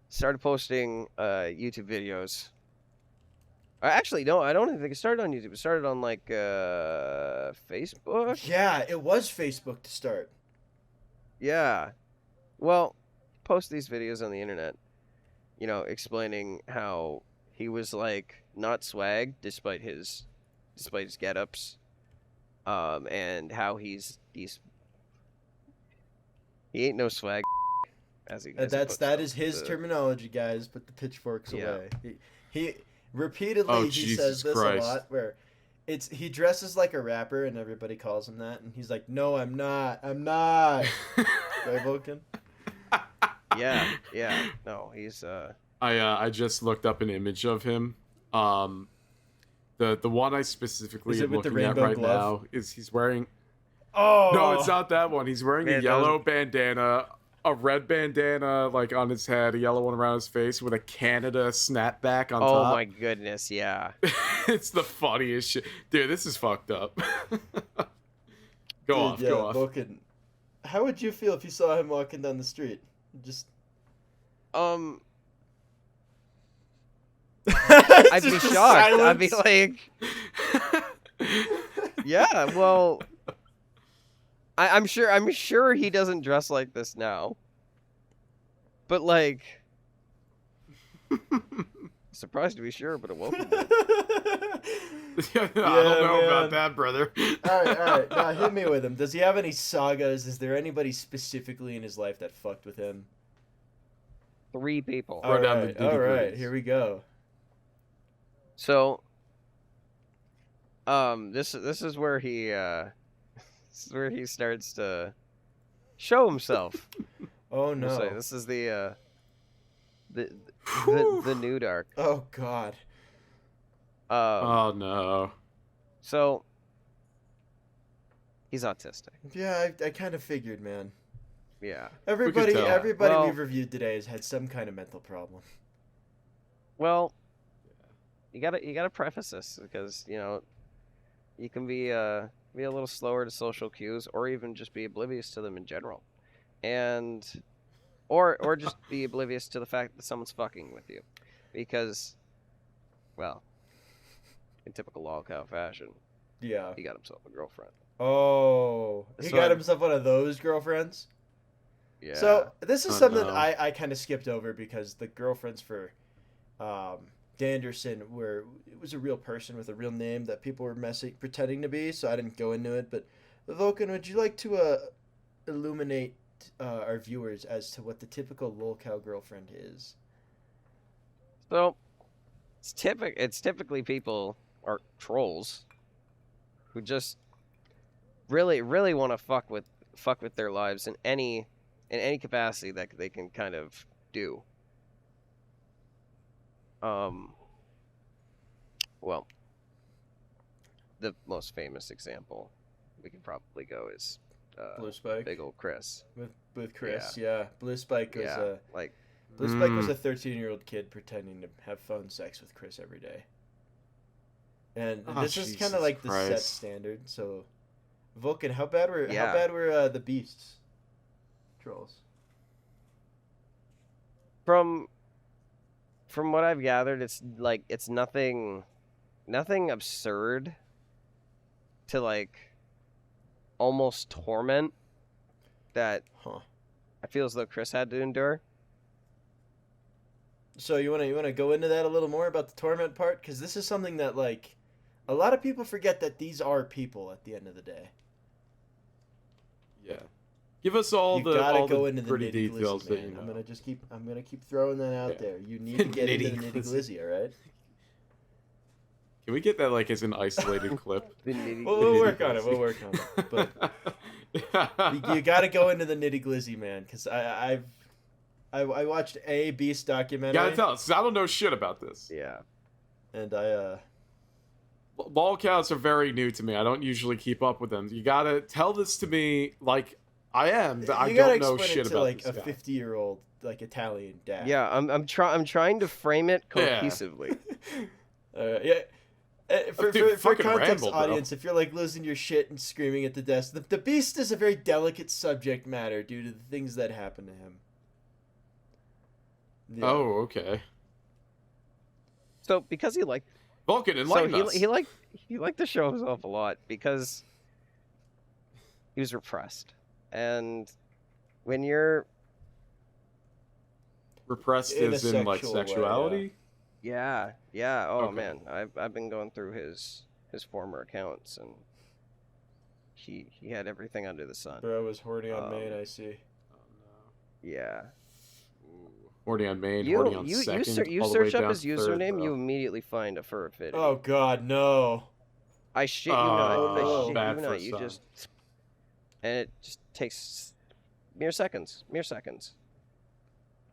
started posting YouTube videos. Actually, no, I don't think it started on YouTube. It started on like Facebook. Yeah, it was Facebook to start. Yeah. Well, post these videos on the internet, you know, explaining how he was like not swag despite his get-ups, and how he ain't no swag. That is his terminology, guys. Put the pitchforks away. He repeatedly he says this a lot, where he dresses like a rapper and everybody calls him that, and he's like, no, I'm not. Right, Vulcan? Yeah. No, he's I just looked up an image of him. The one I specifically am looking at right now is he's wearing. Oh no, it's not that one. He's wearing a yellow bandana, a red bandana like on his head, a yellow one around his face with a Canada snapback on top. Oh my goodness, yeah. It's the funniest shit, dude. This is fucked up. Go off. Vulcan, how would you feel if you saw him walking down the street? Just. I'd be shocked. I'd be like, yeah. Well, I'm sure he doesn't dress like this now. But like, surprised to be sure, but it won't. I don't know about that, brother. All right. Now hit me with him. Does he have any sagas? Is there anybody specifically in his life that fucked with him? 3 people. All right. Here we go. So, this is where he starts to show himself. Oh no! This is the new dark. Oh god. Oh no. So he's autistic. Yeah, I kind of figured, man. Yeah. Everybody we've reviewed today has had some kind of mental problem. Well, you gotta preface this because you know you can be a little slower to social cues, or even just be oblivious to them in general, and or just be oblivious to the fact that someone's fucking with you, because, well, in typical Lolcow fashion, Yeah. he got himself a girlfriend. Oh, he got himself one of those girlfriends? Yeah. So this is something I kind of skipped over because the girlfriends for Danderson it was a real person with a real name that people were pretending to be, so I didn't go into it. But Vulkan, would you like to illuminate our viewers as to what the typical Lolcow girlfriend is? So it's typically people or trolls who just really want to fuck with their lives in any capacity that they can kind of do. Well, the most famous example we can probably go is Blue Spike, big old Chris. With Chris, yeah. Blue Spike was Blue Spike was a 13-year-old kid pretending to have phone sex with Chris every day. And this is kind of like the set standard. So, Vulkan, how bad were the beasts trolls? From what I've gathered, it's nothing absurd to like almost torment that I feel as though Chris had to endure. So you want to go into that a little more about the torment part, because this is something that like a lot of people forget that these are people at the end of the day. Yeah. Give us all the pretty details. Man. I'm gonna keep throwing that out there. You need to get into the nitty-gritty, all right? Can we get that like as an isolated clip? We'll work on it. But you got to go into the nitty-gritty, man, because I watched a Beast documentary. You gotta tell us, 'cause I don't know shit about this. Yeah. And Lolcows are very new to me. I don't usually keep up with them. You gotta tell this to me like I am. I don't know shit about like a 50-year-old like Italian dad. Yeah, I'm trying to frame it cohesively. Yeah. For context, audience, if you're like losing your shit and screaming at the desk, the Beast is a very delicate subject matter due to the things that happen to him. Yeah. Oh, okay. So because he liked Vulkan, enlighten us. He liked to show himself a lot because he was repressed, and when you're repressed as in like sexuality. Way, yeah. Oh okay. Man, I've been going through his former accounts, and he had everything under the sun. Bro was horny on main, I see. Oh no. Yeah. Horny on main, horny on second. You search up his username, you immediately find a fur affinity. Oh God, no! I shit you not. I shit you not. You just, and it just takes mere seconds.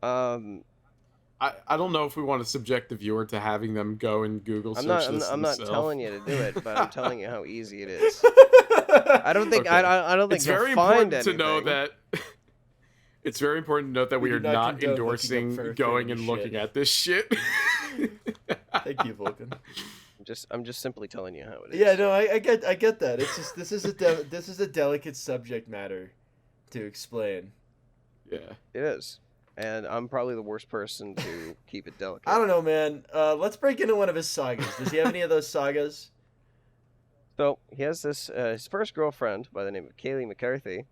I don't know if we want to subject the viewer to having them go and Google search this. I'm not telling you to do it, but I'm telling you how easy it is. I don't think it's very important to know that. It's very important to note that we are not endorsing going and looking at this shit. Thank you, Vulkan. I'm just simply telling you how it is. Yeah, no, I get that. It's just this is a delicate subject matter to explain. Yeah, it is. And I'm probably the worst person to keep it delicate. I don't know, man. Let's break into one of his sagas. Does he have any of those sagas? So he has this his first girlfriend by the name of Kaylee McCarthy.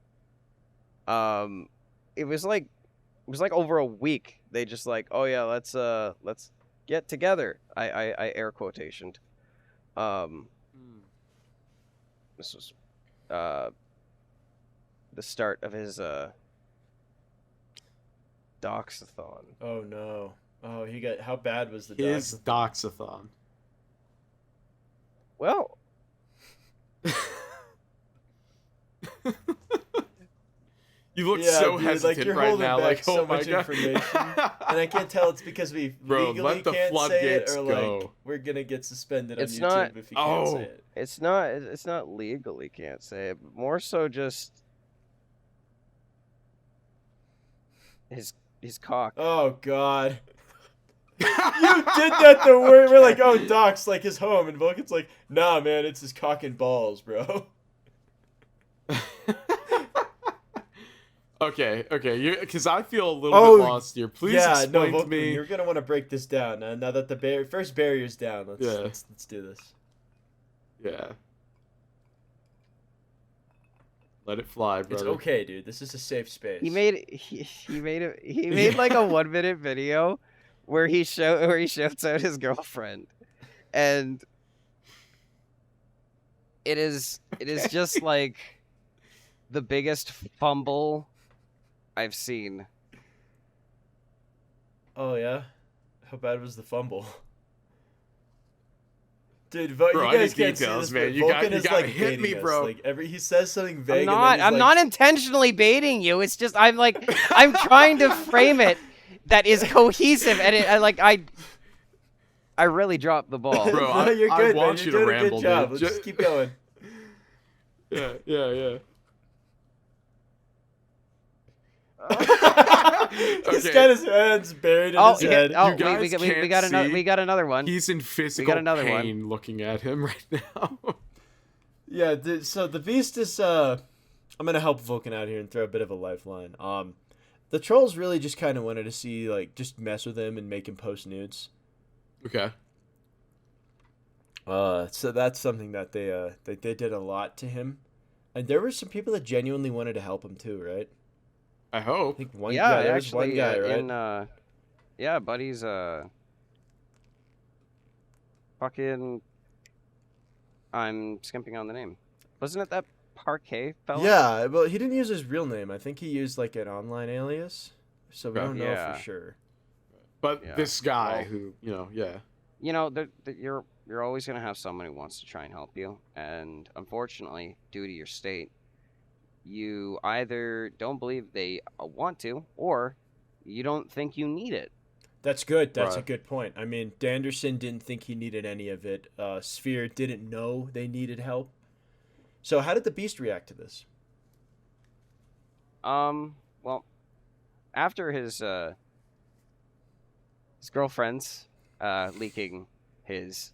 It was like over a week. They just like, oh yeah, let's get together. I air quotationed. This was the start of his doxathon. Oh no! Oh, how bad was his doxathon? Well, you look so hesitant like you're right holding now. Back like, so oh my much God. information, and I can't tell it's because we legally can't say it, or like we're gonna get suspended on YouTube if you can't say it. It's not legally can't say it, but more so just his cock. Oh God. You did that the word. We're like, oh, Doc's like his home, and Vulcan's like, nah, man, it's his cock and balls, bro. Okay, because I feel a little bit lost here. Please explain to me. You're gonna want to break this down now that the first barrier's down. Let's do this. Yeah. Let it fly, brother. It's okay, dude. This is a safe space. He made like a 1-minute video where he shouts out his girlfriend, and it is just like the biggest fumble I've seen. Oh yeah, how bad was the fumble? Dude, Bro, you guys can't see details, this, man. but You Vulkan gotta is like hit me, baiting us. bro. Like he says something vague. I'm not intentionally baiting you. It's just I'm trying to frame it that is cohesive, and I really dropped the ball. Bro, No, you're good, I want man. you You're to doing a ramble, good job. dude. Let's just keep going. Yeah. He's got his hands buried in his head. Oh, You guys we got another. see. We got another one. He's in physical another pain looking at him right now. Yeah, so the beast is I'm gonna help Vulkan out here and throw a bit of a lifeline. The trolls really just kind of wanted to see, like, just mess with him and make him post nudes. Okay. So that's something that they did a lot to him, and there were some people that genuinely wanted to help him too, right? I hope. I think one there was one guy, right? Buddy's fucking. I'm skimping on the name. Wasn't it that Parquet fella? Yeah, well, he didn't use his real name. I think he used like an online alias, so we don't know for sure. But this guy who, you're always gonna have someone who wants to try and help you, and unfortunately, due to your state, you either don't believe they want to, or you don't think you need it. That's good. That's a good point. I mean, Danderson didn't think he needed any of it. Sphere didn't know they needed help. So how did the Beast react to this? Well, after his girlfriend's leaking his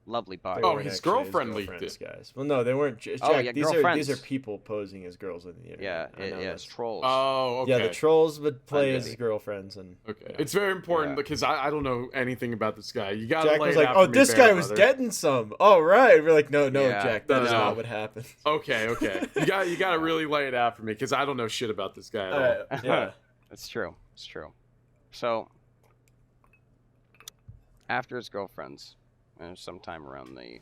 lovely body. Oh, his girlfriend leaked it. Guys. Well, no, they weren't. Jack, these are people posing as girls in the internet. Yeah, it's trolls. Oh, okay. Yeah, the trolls would play as girlfriends, and it's very important because I don't know anything about this guy. You gotta Jack lay was it like, out "Oh, for me, this guy was brother." getting some." All right, we're like, "No, Jack, that is No. not what happened." Okay. You gotta really lay it out for me because I don't know shit about this guy at all. Yeah, It's true. So after his girlfriend's, sometime around the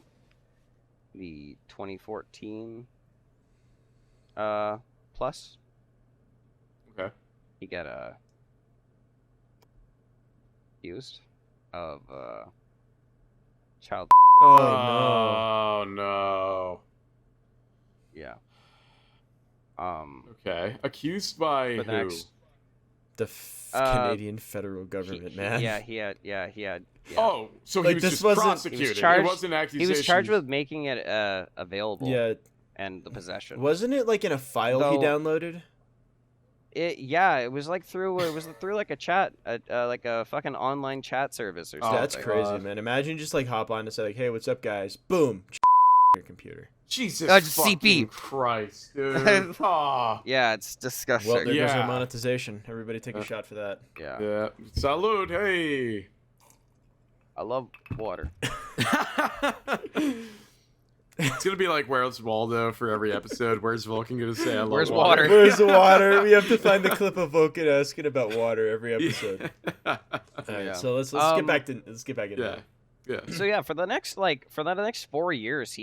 2014 plus, Okay. he got accused of child. Oh no. Yeah. Okay. Accused by But the who? next- the Canadian federal government, man. He had. Oh, so Like, he was this just wasn't- prosecuted. He was charged- It wasn't an accusation. He was charged with making it available. Yeah, And the possession. wasn't it like in a file he Though- downloaded? It was like through like a chat, like a fucking online chat service or something. That's crazy, man. Imagine just like hop on and say like, "Hey, what's up, guys?" Boom, your computer. Jesus just fucking CP. Christ, dude. Aw. Yeah, it's disgusting. Well, there goes Yeah. our monetization. Everybody take a shot for that. yeah. Yeah. Salud, hey. I love water. It's gonna be like Where's Waldo for every episode. Where's Vulcan gonna say I love Where's water? water? Where's the water? We have to find the clip of Vulcan asking about water every episode. All right, Yeah. so let's get back to it. Yeah. Yeah. So yeah, for the next 4 years,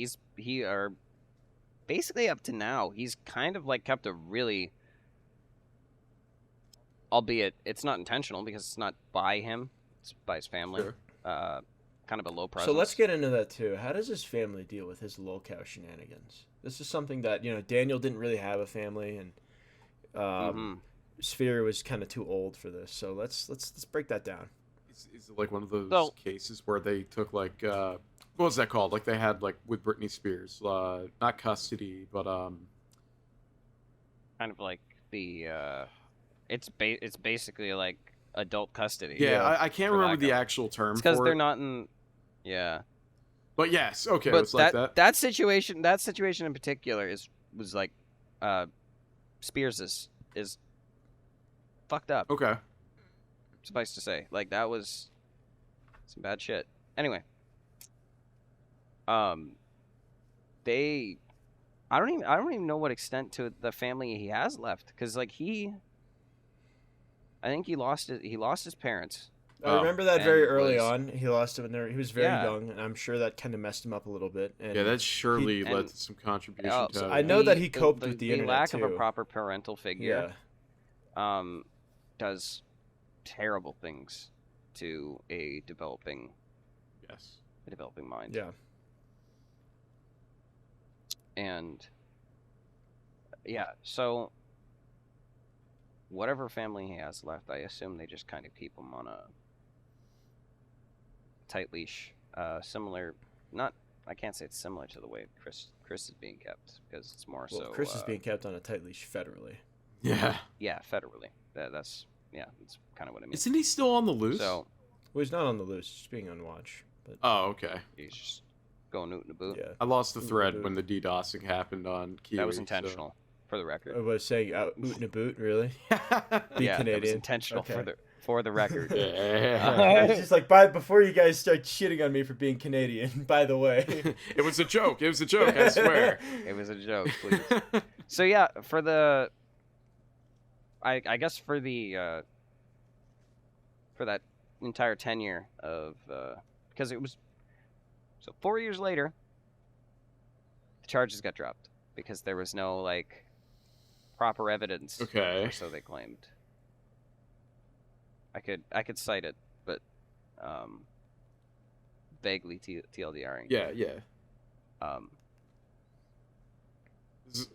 basically up to now, he's kind of like kept a really, albeit it's not intentional because it's not by him, it's by his family. Sure. Kind of a low presence. So let's get into that too. How does his family deal with his Lolcow shenanigans? This is something that Daniel didn't really have a family, and Sphere was kind of too old for this. So let's break that down. Is it like one of those cases where they took like what was that called? Like they had like with Britney Spears, not custody, but kind of like the it's basically like adult custody. yeah. I can't remember the actual term. It's because for they're it. not in. Yeah. But yes, okay, But it's like that. that situation in particular was like, Spears is fucked up. Okay. Suffice to say, like that was some bad shit. Anyway, they, I don't even know what extent to the family he has left, because like I think he lost his parents. I remember that very early was, on. He lost him in there. He was very Yeah. young, and I'm sure that kind of messed him up a little bit. And Yeah, that surely and- led to some contribution to so it. I know that he coped with the internet, lack too. of a proper parental figure. Yeah. Does terrible things to a developing mind. Yeah. And yeah, so whatever family he has left, I assume they just kind of keep him on a tight leash. Similar, not, I can't say it's similar to the way Chris is being kept, because it's more Well, so. Chris is being kept on a tight leash federally. Yeah. Yeah, federally. That's kind of what I mean. Isn't he still on the loose? So, Well, he's not on the loose. He's being on watch. But oh, okay. he's just going oot in the boot. yeah. I lost the thread when the DDoSing happened on Kiwi. That was intentional, for the record. I was saying oot in a boot, really? So. Be Yeah, Canadian. that was intentional for the record. Yeah. It's just like, before you guys start shitting on me for being Canadian, by the way. It was a joke. It was a joke, I swear. It was a joke, please. So yeah, for the, I guess for the, for that entire tenure of, because it was, so 4 years later, the charges got dropped because there was no like proper evidence. Okay. Or so they claimed. I could cite it, but vaguely TLDRing. Yeah.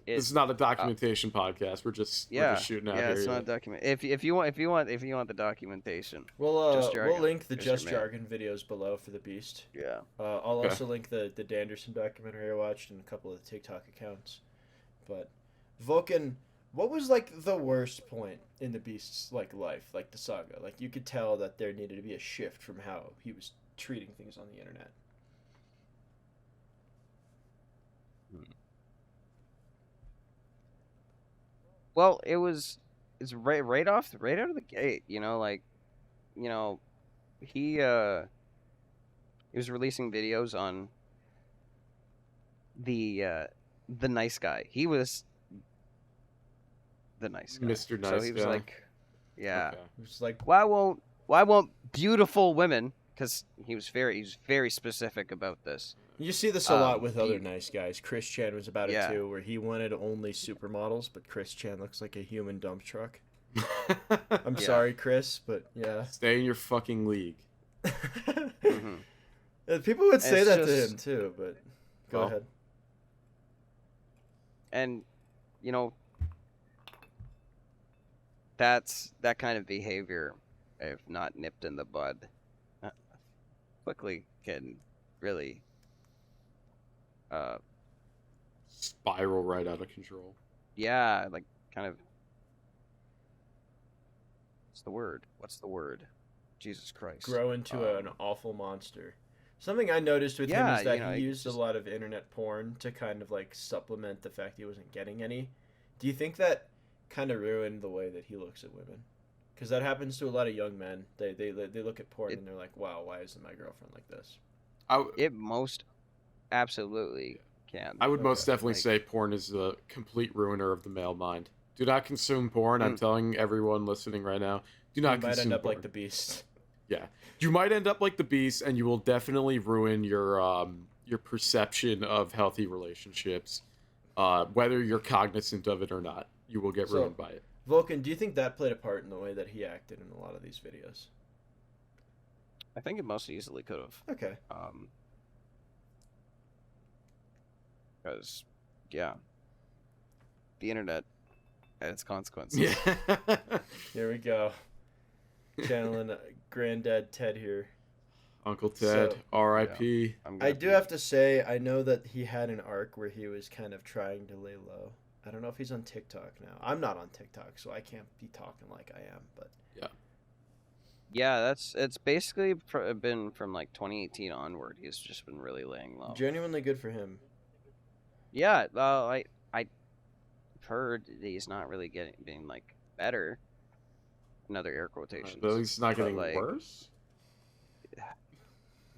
This is not a documentation podcast. We're just shooting out here. Yeah, it's not a document. If you want the documentation, We'll link the is your Just man. Jargon videos below for the Beast. yeah. I'll also link the Danderson documentary I watched and a couple of the TikTok accounts. But Vulkan, what was like the worst point in the Beast's like life, like the saga? Like you could tell that there needed to be a shift from how he was treating things on the internet. Well, it's right out of the gate, he was releasing videos on the nice guy. He was the nice guy. Mr. Nice So he was Guy. like, yeah. Okay. It was like, Why won't beautiful women? Because he was very specific about this. you see this a lot with he- other nice guys. Chris Chan was about Yeah. it too, where he wanted only supermodels, but Chris Chan looks like a human dump truck. I'm Yeah. sorry, Chris, but yeah. Stay in your fucking league. Mhm. People would say It's that to just- him too, but go Well. ahead. And that's that kind of behavior, if not nipped in the bud, quickly can really Spiral right out of control. like kind of, what's the word, Jesus Christ, Grow into an awful monster. Something I noticed with him Yeah, is that he he used just- a lot of internet porn to kind of like supplement the fact he wasn't getting any. Do you think that kind of ruined the way that he looks at women? Because that happens to a lot of young men. They look at porn and they're like, wow, why isn't my girlfriend like this? It most absolutely can. I would most Okay. definitely Like- say porn is the complete ruiner of the male mind. Do not consume porn. I'm telling everyone listening right now. Do not You might consume end up porn. like the Beast. Yeah, you might end up like the Beast, and you will definitely ruin your perception of healthy relationships, whether you're cognizant of it or not. You will get So- ruined by it. Vulkan, do you think that played a part in the way that he acted in a lot of these videos? I think it most easily could have. Okay. Because, yeah, the internet and its consequences. Yeah. Here we go. Channeling Granddad Ted here. Uncle Ted, So- R.I.P. I do have to say, I know that he had an arc where he was kind of trying to lay low. I don't know if he's on TikTok now. I'm not on TikTok, so I can't be talking like I am. But Yeah, it's basically been from like 2018 onward. He's just been really laying low. genuinely good for him. Yeah, I heard that he's not really being like better. Another air quotations. But at least it's not But, getting like, worse.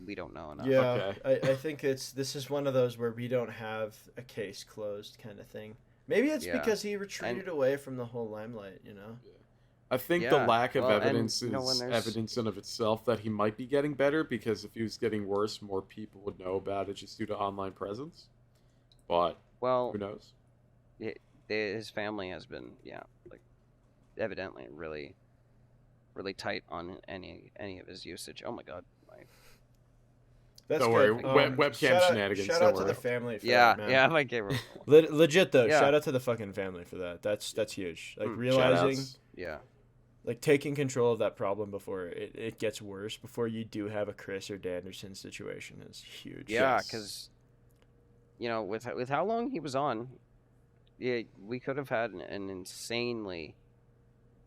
we don't know enough. Yeah, okay. I think this is one of those where we don't have a case closed kind of thing. Maybe it's because he retreated away from the whole limelight, you know? Yeah. I think the lack of evidence is evidence in of itself that he might be getting better, because if he was getting worse, more people would know about it just due to online presence. But who knows? His family has been, like, evidently really, really tight on any of his usage. Oh my god. That's don't good. worry, webcam shenanigans. Shout out to the family for that, man. Yeah, I might give legit though. Shout out to the fucking family for that. That's huge. Like realizing, like taking control of that problem before it gets worse, before you do have a Chris or Danderson situation is huge. Yeah, because with how long he was on, we could have had an insanely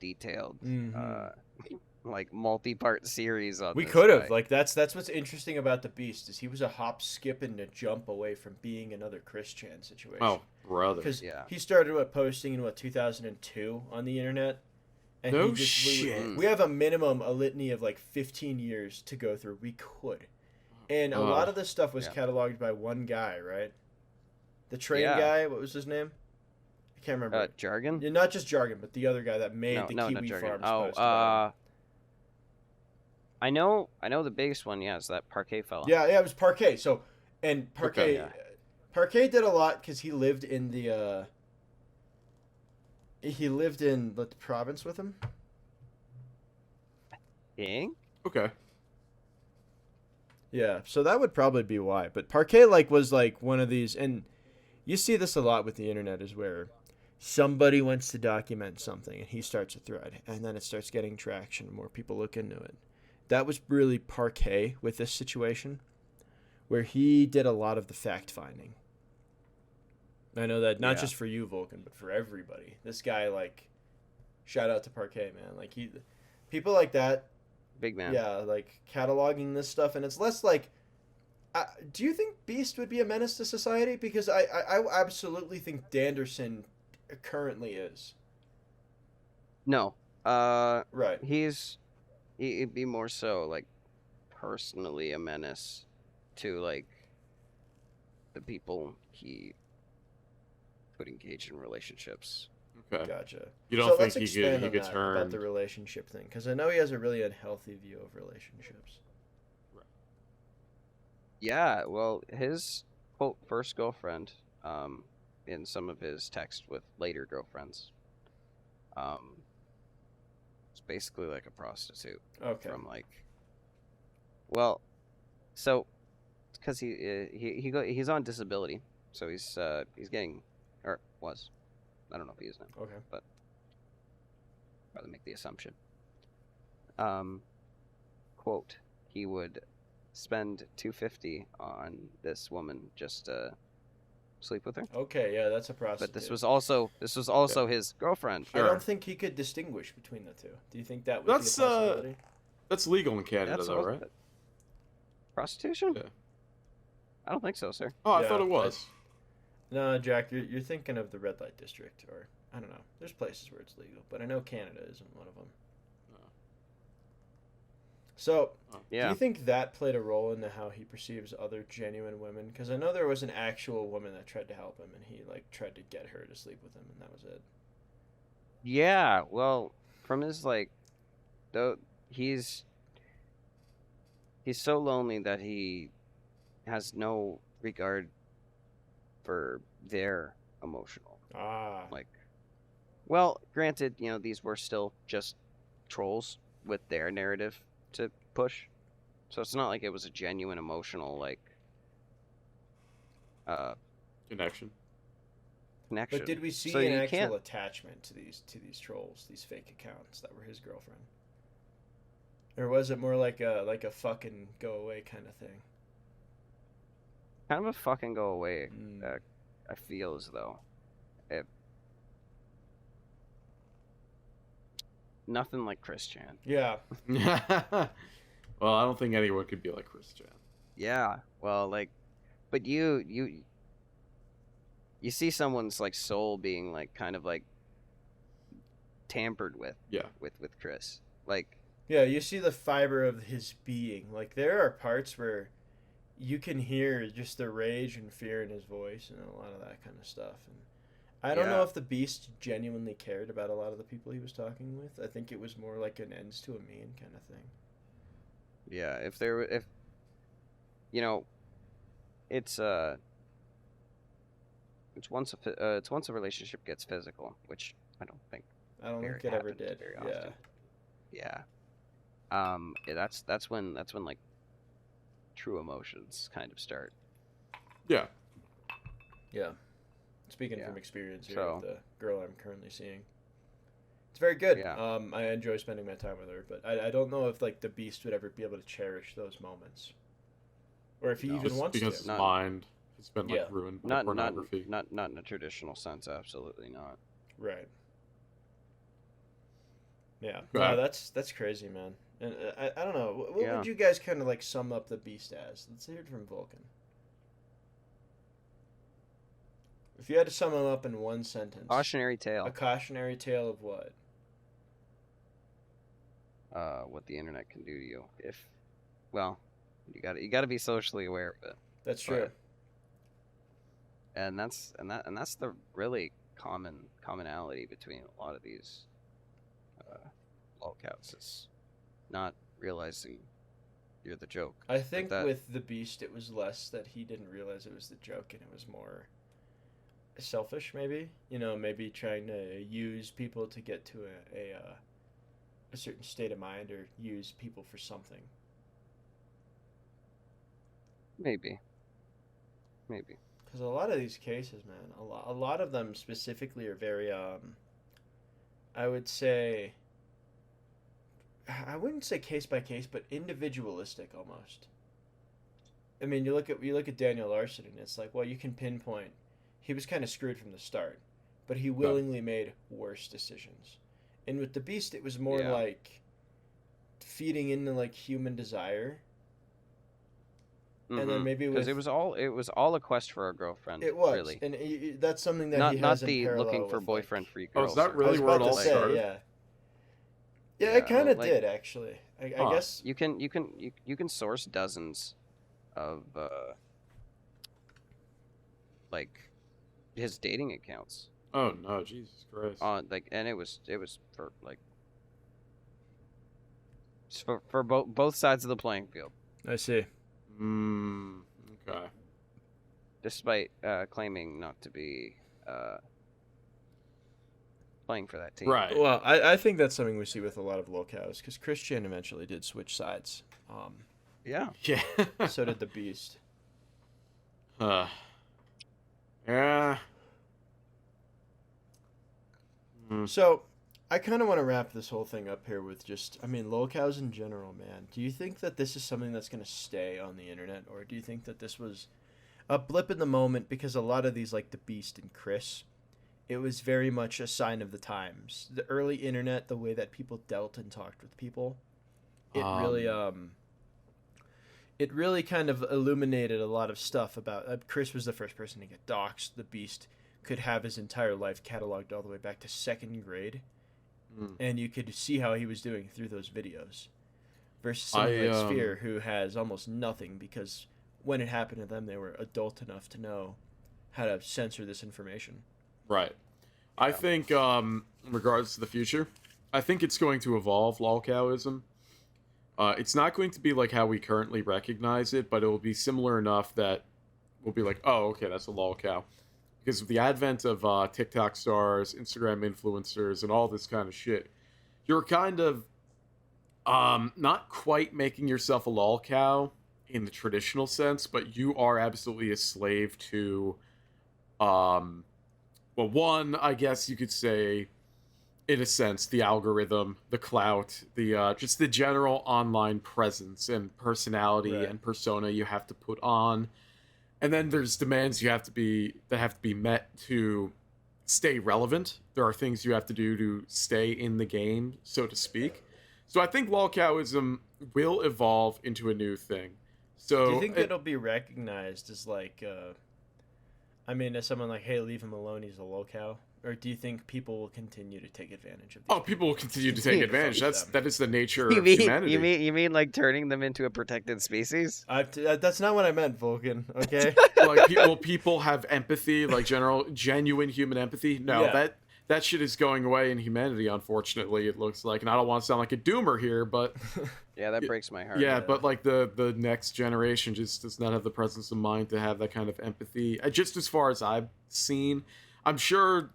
detailed like multi-part series on we this could have guy. Like that's what's interesting about the Beast is he was a hop, skip, and a jump away from being another Chris Chan situation. Oh, brother. Because he started posting in 2002 on the internet, and shit. We have a litany of like 15 years to go through. We could, and a lot of this stuff was cataloged by one guy, right? The train guy. What was his name? I can't remember. Jargon. Yeah, not just Jargon, but the other guy that made the Kiwi Farms post. I know the biggest one, is that Parquet fella. Yeah, it was Parquet. So, and Parquet, Parquet did a lot because he lived in the province with him. Dang. Okay. Yeah, so that would probably be why. But Parquet was one of these, and you see this a lot with the internet, is where somebody wants to document something and he starts a thread, and then it starts getting traction, more people look into it. That was really Parquet with this situation, where he did a lot of the fact-finding. I know that not just for you, Vulcan, but for everybody. This guy, shout out to Parquet, man. People like that. Big man. Yeah, cataloging this stuff, and it's less do you think Beast would be a menace to society? Because I absolutely think Danderson currently is. No. Right. He'd be more so personally a menace to the people he would engage in relationships. Okay. Gotcha. You don't think he could turn about the relationship thing? Because I know he has a really unhealthy view of relationships. Right. Yeah. Well, his quote first girlfriend, in some of his texts with later girlfriends, it's basically like a prostitute. Okay. From so because he's on disability, so he's getting, or was, I don't know if he is now. Okay. But rather make the assumption. Quote, he would spend $250 on this woman just to sleep with her. Okay, yeah, that's a prostitute. But this was also his girlfriend. Sure. I don't think he could distinguish between the two. Do you think that would be a possibility? That's legal in Canada, though, right? Prostitution? Yeah. I don't think so, sir. Oh, I thought it was. No, Jack, you're thinking of the red light district, or I don't know. There's places where it's legal, but I know Canada isn't one of them. So, do you think that played a role into how he perceives other genuine women? Because I know there was an actual woman that tried to help him, and he tried to get her to sleep with him, and that was it. Yeah, well, from his though he's so lonely that he has no regard for their emotional. Well, granted, these were still just trolls with their narrative to push, so it's not like it was a genuine emotional connection. But did we see an actual attachment to these trolls, these fake accounts that were his girlfriend, or was it more like a fucking go away kind of thing? Kind of a fucking go away. I feel as though nothing like Chris Chan. Yeah. Well, I don't think anyone could be like Chris Chan. Yeah. Well, but you see someone's soul being kind of tampered with. Yeah. With Chris. Yeah, you see the fiber of his being. There are parts where you can hear just the rage and fear in his voice and a lot of that kind of stuff. And I don't know if the Beast genuinely cared about a lot of the people he was talking with. I think it was more like an ends to a mean kind of thing. Yeah, if you know, it's once a relationship gets physical, which I don't think it ever did very yeah often. That's when like true emotions kind of start. Yeah Speaking from experience here So, with the girl I'm currently seeing, it's very good. Yeah. I enjoy spending my time with her, but I don't know if like the Beast would ever be able to cherish those moments, or if he even wants because to. his mind has been like ruined by pornography. Not in a traditional sense, absolutely not. Right. Yeah. Right. No, that's crazy, man. And I don't know. What would you guys kind of like sum up the Beast as? Let's hear it from Vulcan. If you had to sum him up in one sentence. Cautionary tale. A cautionary tale of what? What the internet can do to you. You got to be socially aware of it. That's true. And that's the really commonality between a lot of these lolcows is not realizing you're the joke. I think with the Beast, it was less that he didn't realize it was the joke, and it was more selfish, maybe. Maybe trying to use people to get to a certain state of mind, or use people for something. Maybe. Because a lot of these cases, man, a lot of them specifically are very, I would say, I wouldn't say case by case, but individualistic almost. I mean, you look at Daniel Larson, and it's like, well, you can pinpoint he was kind of screwed from the start, but he willingly made worse decisions. And with the Beast, it was more like feeding into like human desire. Mm-hmm. And then maybe because it was all a quest for a girlfriend. It was, really. And that's something that he has not in the parallel looking for with, boyfriend like, free girls. Is that really where it all started? Yeah, it kind of did actually. I guess you can source dozens of like his dating accounts. Oh no, Jesus Christ! And it was for like for both sides of the playing field. I see. Okay. Despite claiming not to be playing for that team. Right. Well, I think that's something we see with a lot of lolcows, because Christian eventually did switch sides. Yeah. So did the Beast. Yeah. So, I kind of want to wrap this whole thing up here with lolcows in general, man. Do you think that this is something that's going to stay on the internet, or do you think that this was a blip in the moment? Because a lot of these, like the Beast and Chris, it was very much a sign of the times. The early internet, the way that people dealt and talked with people, it really kind of illuminated a lot of stuff about. Chris was the first person to get doxxed. The Beast could have his entire life cataloged all the way back to 2nd grade, and you could see how he was doing through those videos. Versus someone like Sphere, who has almost nothing, because when it happened to them, they were adult enough to know how to censor this information. Right. I think, in regards to the future, I think it's going to evolve, lolcowism. It's not going to be like how we currently recognize it, but it will be similar enough that we'll be like, oh, okay, that's a lolcow. Because with the advent of TikTok stars, Instagram influencers, and all this kind of shit, you're kind of not quite making yourself a lolcow in the traditional sense, but you are absolutely a slave to, well, one, I guess you could say, in a sense, the algorithm, the clout, the just the general online presence and personality and persona you have to put on. And then there's demands that have to be met to stay relevant. There are things you have to do to stay in the game, so to speak. So I think lolcowism will evolve into a new thing. So do you think it'll be recognized as like, as someone like, hey, leave him alone, he's a lolcow? or do you think people will continue to take advantage of these? Oh, people will continue to take advantage. That is the nature of humanity. You mean like turning them into a protected species? That's not what I meant, Vulcan. Okay. Like, people have empathy, like genuine human empathy. No, that shit is going away in humanity. Unfortunately, it looks like, and I don't want to sound like a doomer here, but yeah, that breaks my heart. Yeah, but like the next generation just does not have the presence of mind to have that kind of empathy. Just as far as I've seen, I'm sure,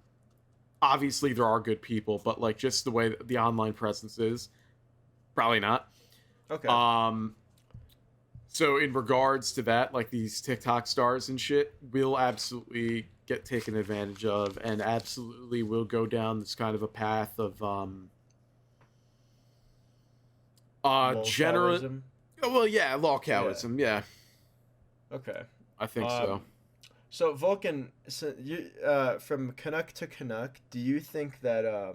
obviously there are good people, but like just the way the online presence is, probably not. Okay. So in regards to that, like these TikTok stars and shit will absolutely get taken advantage of, and absolutely will go down this kind of a path of Lolcowism? Well, yeah, Lolcowism, yeah. Okay. I think so. So Vulcan, so you from Canuck to Canuck, do you think that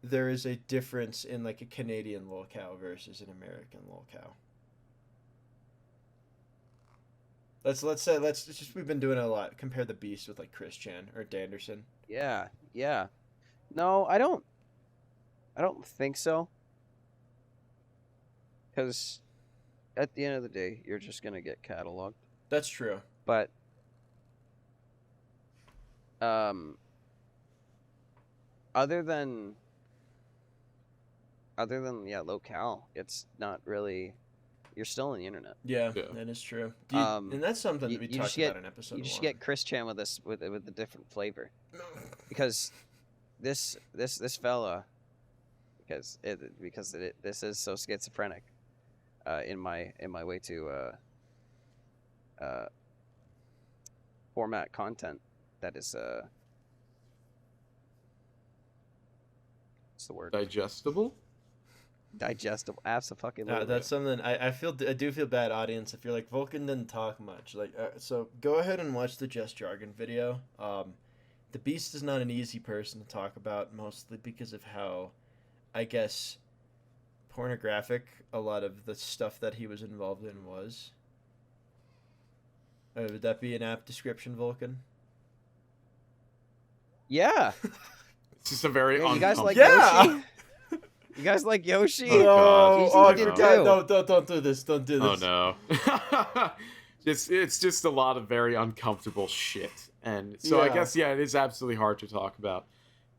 there is a difference in like a Canadian lolcow versus an American lolcow? Let's just, we've been doing it a lot. Compare the Beast with like Chris Chan or Danderson. Yeah. No, I don't think so. Because at the end of the day, you're just gonna get cataloged. That's true. But other than locale, it's not really. You're still on the internet. Yeah, that is true. And that's something that we talked about in episode 1. You just get Chris Chan with this with a different flavor, because this fella, this is so schizophrenic, in my way to format content that is what's the word? Digestible. Absolutely. That's something I do feel bad, audience, if you're like, Vulcan didn't talk much. Like, so go ahead and watch the Just Jargon video. The Beast is not an easy person to talk about, mostly because of how, I guess, pornographic a lot of the stuff that he was involved in was. Would that be an apt description, Vulcan? Yeah. It's just a very you guys like Yeah. Yoshi? You guys like Yoshi? No, don't do this. Don't do this. Oh no. It's just a lot of very uncomfortable shit. And so I guess it is absolutely hard to talk about.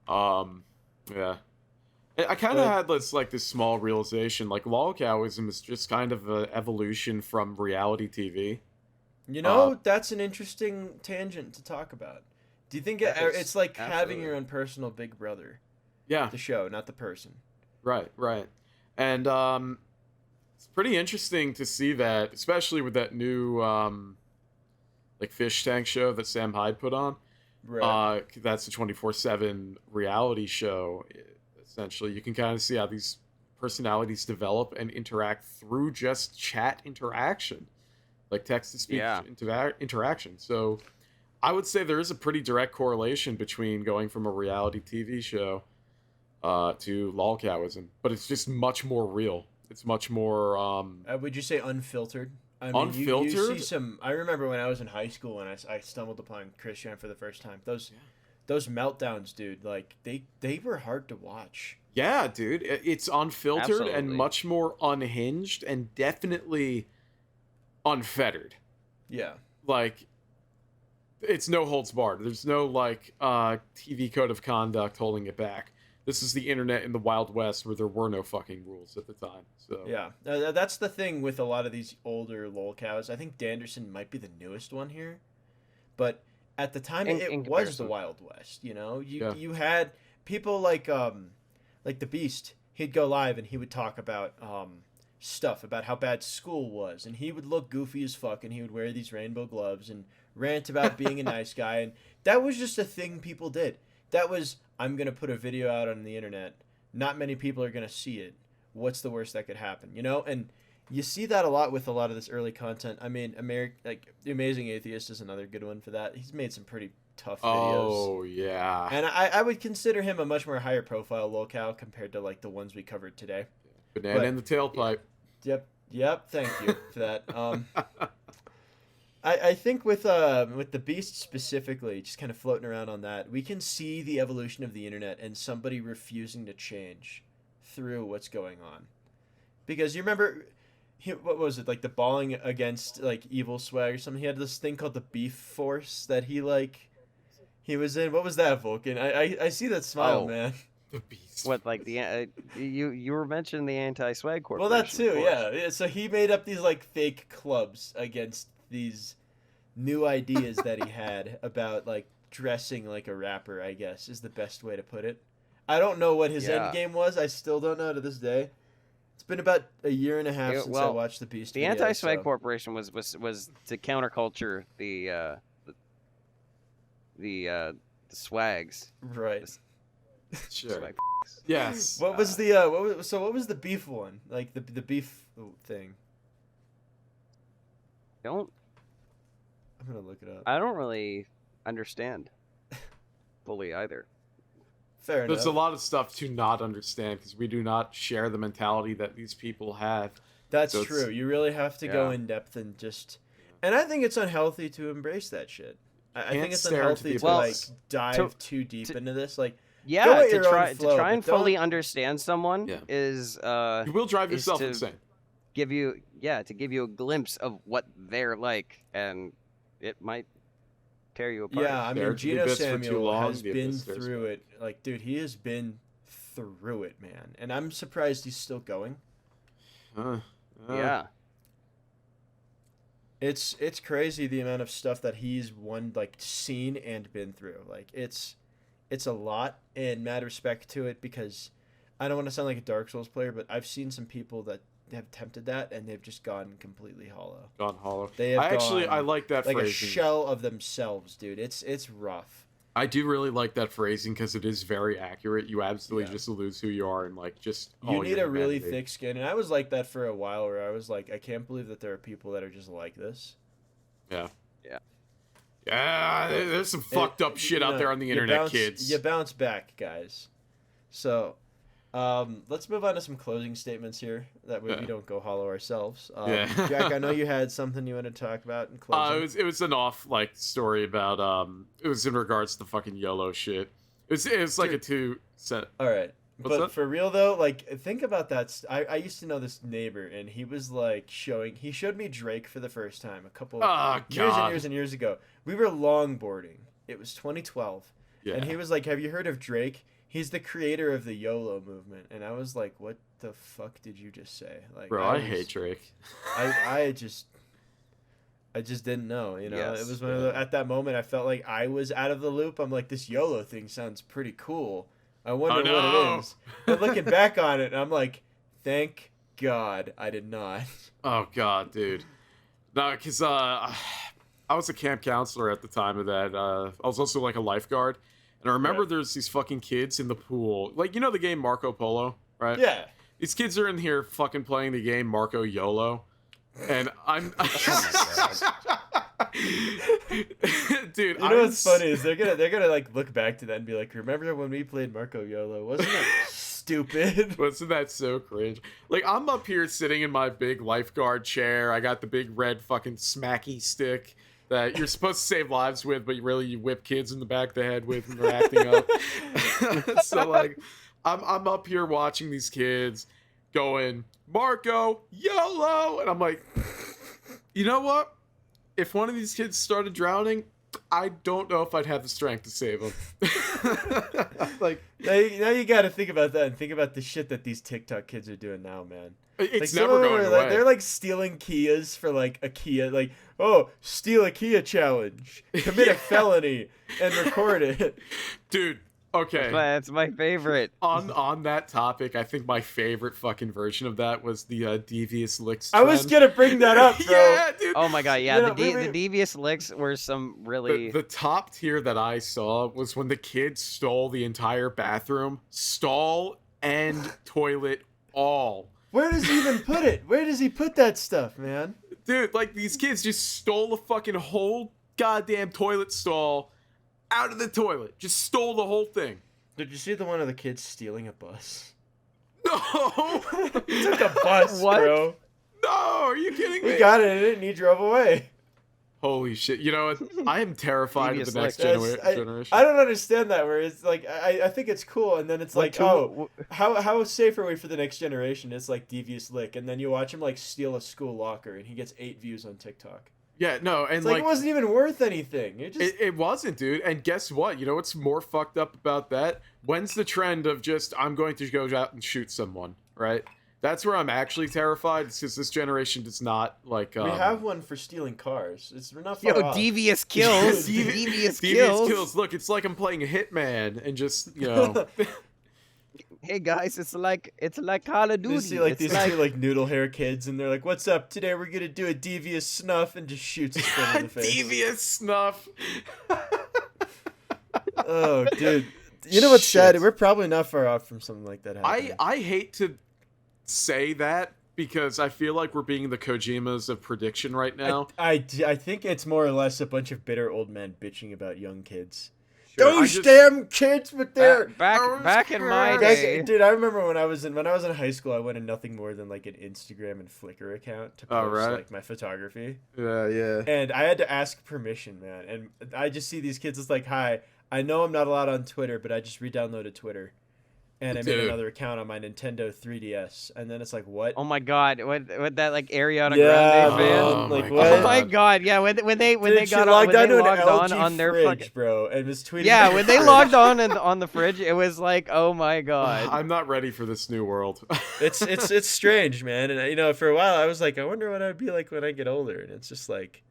Yeah. I kind of had this small realization, like Lolcowism is just kind of an evolution from reality TV. You know, that's an interesting tangent to talk about. Do you think it's like having your own personal Big Brother? Yeah. The show, not the person. Right. And it's pretty interesting to see that, especially with that new fish tank show that Sam Hyde put on. Right. That's a 24/7 reality show. Essentially, you can kind of see how these personalities develop and interact through just chat interaction, like text-to-speech interaction. So I would say there is a pretty direct correlation between going from a reality TV show to Lolcowism, but it's just much more real. It's much more... would you say unfiltered? I mean, unfiltered? You see some... I remember when I was in high school and I stumbled upon Chris Chan for the first time. Those meltdowns, dude, like, they were hard to watch. Yeah, dude. It's unfiltered and much more unhinged and definitely unfettered. Yeah. Like, it's no holds barred. There's no, TV code of conduct holding it back. This is the internet in the Wild West where there were no fucking rules at the time. So yeah, that's the thing with a lot of these older Lolcows. I think Danderson might be the newest one here, but at the time it was the Wild West. You know, you had people like the Beast. He'd go live and he would talk about stuff about how bad school was, and he would look goofy as fuck, and he would wear these rainbow gloves and rant about being a nice guy, and that was just a thing people did. That was, I'm going to put a video out on the internet. Not many people are going to see it. What's the worst that could happen? You know? And you see that a lot with a lot of this early content. I mean, The Amazing Atheist is another good one for that. He's made some pretty tough videos. Oh, yeah. And I would consider him a much more higher profile lolcow compared to, the ones we covered today. Banana in the tailpipe. Yep. Thank you for that. I think with the Beast specifically, just kind of floating around on that, we can see the evolution of the internet and somebody refusing to change through what's going on. Because you remember, what was it, like the balling against like Evil Swag or something? He had this thing called the Beef Force that he was in. What was that, Vulcan? I see that smile, man. The Beast. What, like the you were mentioning the anti-swag corporation? Well, that too, yeah. So he made up these like fake clubs against these new ideas that he had about like dressing like a rapper, I guess is the best way to put it. I don't know what his end game was. I still don't know to this day. It's been about a year and a half since I watched the Beast. The anti-swag corporation was to counterculture the swags. Right. Sure. Swag. Yes. What was what was the beef one? Like the beef thing? I'm gonna look it up. I don't really understand fully either. Fair enough. There's a lot of stuff to not understand because we do not share the mentality that these people have. That's true. You really have to go in depth and just. And I think it's unhealthy to embrace that shit. I think it's unhealthy to like dive too deep into this. Like, to try and fully understand someone is you will drive yourself insane. Give you a glimpse of what they're like, and it might tear you apart. Yeah, I mean, Gino Samuel has been through it. Like, dude, he has been through it, man. And I'm surprised he's still going. Yeah. It's crazy the amount of stuff that he's seen and been through. Like, it's a lot, and mad respect to it, because I don't want to sound like a Dark Souls player, but I've seen some people that have attempted that and they've just gone completely hollow. They have I like that like phrasing. A shell of themselves, dude. It's rough. I do really like that phrasing because it is very accurate. You absolutely just lose who you are and like just you need a really thick skin. And I was like that for a while, where I was like, I can't believe that there are people that are just like this. Yeah. There's some fucked up shit out there on the internet, kids. You bounce back, guys. So, let's move on to some closing statements here. That way we don't go hollow ourselves. Jack, I know you had something you wanted to talk about in closing. It was an off story about it was in regards to the fucking YOLO shit. It was like a 2 set. All right. But for real though, like, think about that. I used to know this neighbor, and he was like he showed me Drake for the first time a couple years and years ago. We were longboarding. It was 2012. Yeah. And he was like, "Have you heard of Drake? He's the creator of the YOLO movement." And I was like, "What the fuck did you just say?" Like, bro, I hate Drake. I just didn't know, you know. Yes, it was one of the, at that moment I felt like I was out of the loop. I'm like, this YOLO thing sounds pretty cool. I wonder what it is. But looking back on it, I'm like, thank God I did not. Oh God, dude. No, because I was a camp counselor at the time of that. I was also like a lifeguard. And I remember there's these fucking kids in the pool. Like, you know the game Marco Polo, right? Yeah. These kids are in here fucking playing the game Marco YOLO. And I'm... Dude, you know what's funny is they're gonna like look back to that and be like, remember when we played Marco YOLO? Wasn't that stupid? Wasn't that so cringe? Like, I'm up here sitting in my big lifeguard chair. I got the big red fucking smacky stick that you're supposed to save lives with, but really you whip kids in the back of the head with when they're acting up. So like, I'm up here watching these kids going, Marco YOLO, and I'm like, you know what? If one of these kids started drowning, I don't know if I'd have the strength to save them. Like, now you got to think about that and think about the shit that these TikTok kids are doing now, man. It's like, never going away. They're like stealing Kias for like a Kia, like, oh, steal a Kia challenge, commit a felony, and record it. Dude, okay. That's my favorite. On that topic, I think my favorite fucking version of that was the devious licks trend. I was gonna bring that up, bro. Yeah, dude. Oh my God, yeah. The devious licks were some really... The top tier that I saw was when the kids stole the entire bathroom, stall and toilet all. Where does he even put it? Where does he put that stuff, man? Dude, like, these kids just stole the fucking whole goddamn toilet stall out of the toilet. Just stole the whole thing. Did you see the one of the kids stealing a bus? No! He took a bus, what? Bro. No, are you kidding me? He got in it and he drove away. Holy shit! You know what? I am terrified of Devious the next Lick. generation. I don't understand that. Where it's like I think it's cool, and then it's like, oh, how safe are we for the next generation? It's like Devious Lick, and then you watch him like steal a school locker, and he gets 8 views on TikTok. Yeah, no, and it's like it wasn't even worth anything. It wasn't, dude. And guess what? You know what's more fucked up about that? When's the trend of just I'm going to go out and shoot someone, right? That's where I'm actually terrified, because this generation does not like. We have one for stealing cars. We're not far off. Devious kills. Devious kills. Look, it's like I'm playing a Hitman, and just Hey guys, it's like Call of Duty. You see like these two like noodle hair kids, and they're like, "What's up? Today we're gonna do a devious snuff," and just shoots his friend in the face. Devious snuff. Oh, dude. You know what's sad? We're probably not far off from something like that happening. I hate to say that, because I feel like we're being the Kojimas of prediction right now. I think it's more or less a bunch of bitter old men bitching about young kids. Sure. Those damn kids with their back in my day, dude. I remember when I was in high school, I went in nothing more than like an Instagram and Flickr account to post like my photography. Yeah. And I had to ask permission, man. And I just see these kids. It's like, hi, I know I'm not allowed on Twitter, but I just re-downloaded Twitter. And I made another account on my Nintendo 3DS, and then it's like, what? Oh my god, what that like Ariana Grande fan? Oh like my what? Oh my god, yeah. When they got logged on on their fridge, fucking bro, and was tweeting. Yeah, when they logged on the fridge, it was like, oh my god. I'm not ready for this new world. It's strange, man. And for a while I was like, I wonder what I'd be like when I get older, and it's just like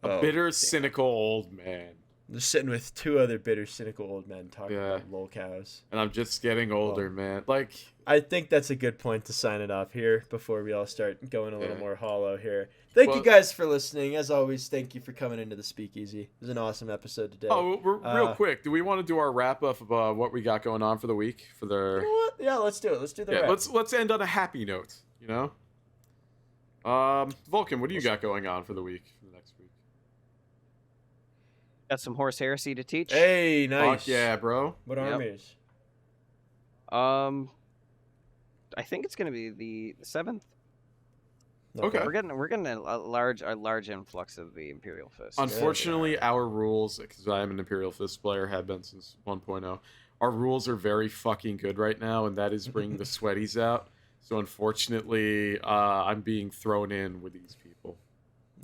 a bitter, cynical old man. Just sitting with 2 other bitter, cynical old men talking about Lolcows. And I'm just getting older, man. Like, I think that's a good point to sign it off here before we all start going a little more hollow here. Thank you guys for listening. As always, thank you for coming into the Speakeasy. It was an awesome episode today. Oh, real quick, do we want to do our wrap up of what we got going on for the week? You know what? Yeah, let's do it. Let's do the wrap. Let's end on a happy note. You know, Vulcan, what do you got going on for the week? For the next week? Got some horse heresy to teach. Hey, nice. Fuck yeah, bro. What armies? I think it's gonna be the 7th. Okay. We're getting a large influx of the Imperial Fist. Unfortunately, our rules, because I am an Imperial Fist player, have been since 1.0. Our rules are very fucking good right now, and that is bringing the sweaties out. So unfortunately, I'm being thrown in with these people.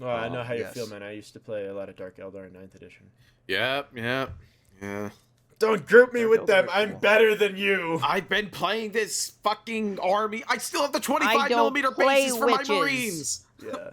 Oh, I know how you feel, man. I used to play a lot of Dark Eldar in 9th edition. Yeah. Don't group me with them. I'm better than you. I've been playing this fucking army. I still have the 25mm bases for my Marines. Yeah.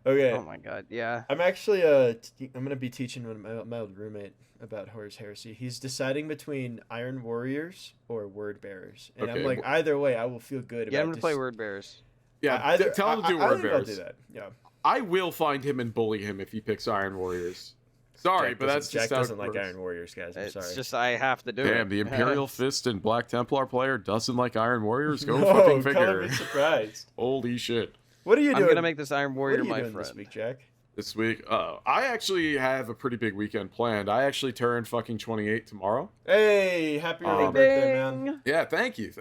Okay. Oh my god, yeah. I'm actually I'm gonna be teaching my old roommate about Horus Heresy. He's deciding between Iron Warriors or Word Bearers, and I'm like, either way, I will feel good. Yeah, I'm gonna play Word Bearers. Yeah, tell him to do Word Bearers. I'll do that. Yeah. I will find him and bully him if he picks Iron Warriors. Sorry, but that's just Jack doesn't like Iron Warriors, guys. I'm sorry. It's just I have to do it. Damn, the Imperial Fist and Black Templar player doesn't like Iron Warriors? Go no, fucking figure. Be surprised. Holy shit. What are you doing? I'm gonna make this Iron Warrior my friend. This week, Jack? This week? I actually have a pretty big weekend planned. I actually turn fucking 28 tomorrow. Hey, happy early birthday, man. Yeah, thank you.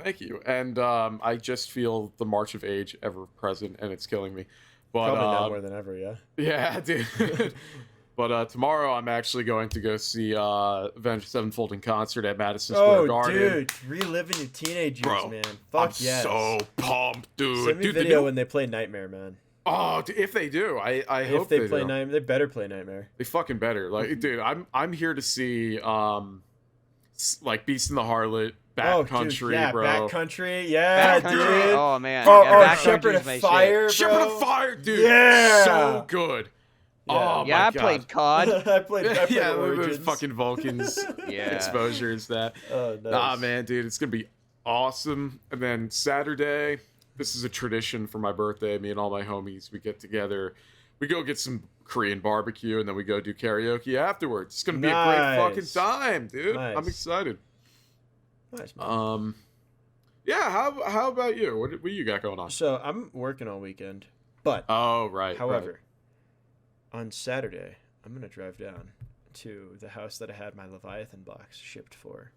And I just feel the march of age ever present, and it's killing me. But, probably now more than ever, yeah. Yeah, dude. But tomorrow I'm actually going to go see Avenged Sevenfold in concert at Madison Square Garden. Oh, dude, reliving your teenage years, man. Fuck yes. I'm so pumped, dude. Send me a video when they play Nightmare, man. Oh, if they do, I hope they play Nightmare. They better play Nightmare. They fucking better. Like, dude, I'm here to see like Beast in the Harlot. Backcountry, bro. Backcountry, yeah, Backcountry. Dude. Oh man. Shepherd of Fire, bro. Shepherd of Fire, dude. Yeah. So good. Yeah. Oh yeah, my I God. played COD. I played those fucking Vulcans exposures. That. Oh, nice. Nah, man, dude, it's gonna be awesome. And then Saturday, this is a tradition for my birthday. Me and all my homies, we get together. We go get some Korean barbecue, and then we go do karaoke afterwards. It's gonna be a great fucking time, dude. Nice. I'm excited. Nice, man. Yeah. How about you? What you got going on? So I'm working all weekend, but however, on Saturday I'm gonna drive down to the house that I had my Leviathan box shipped for.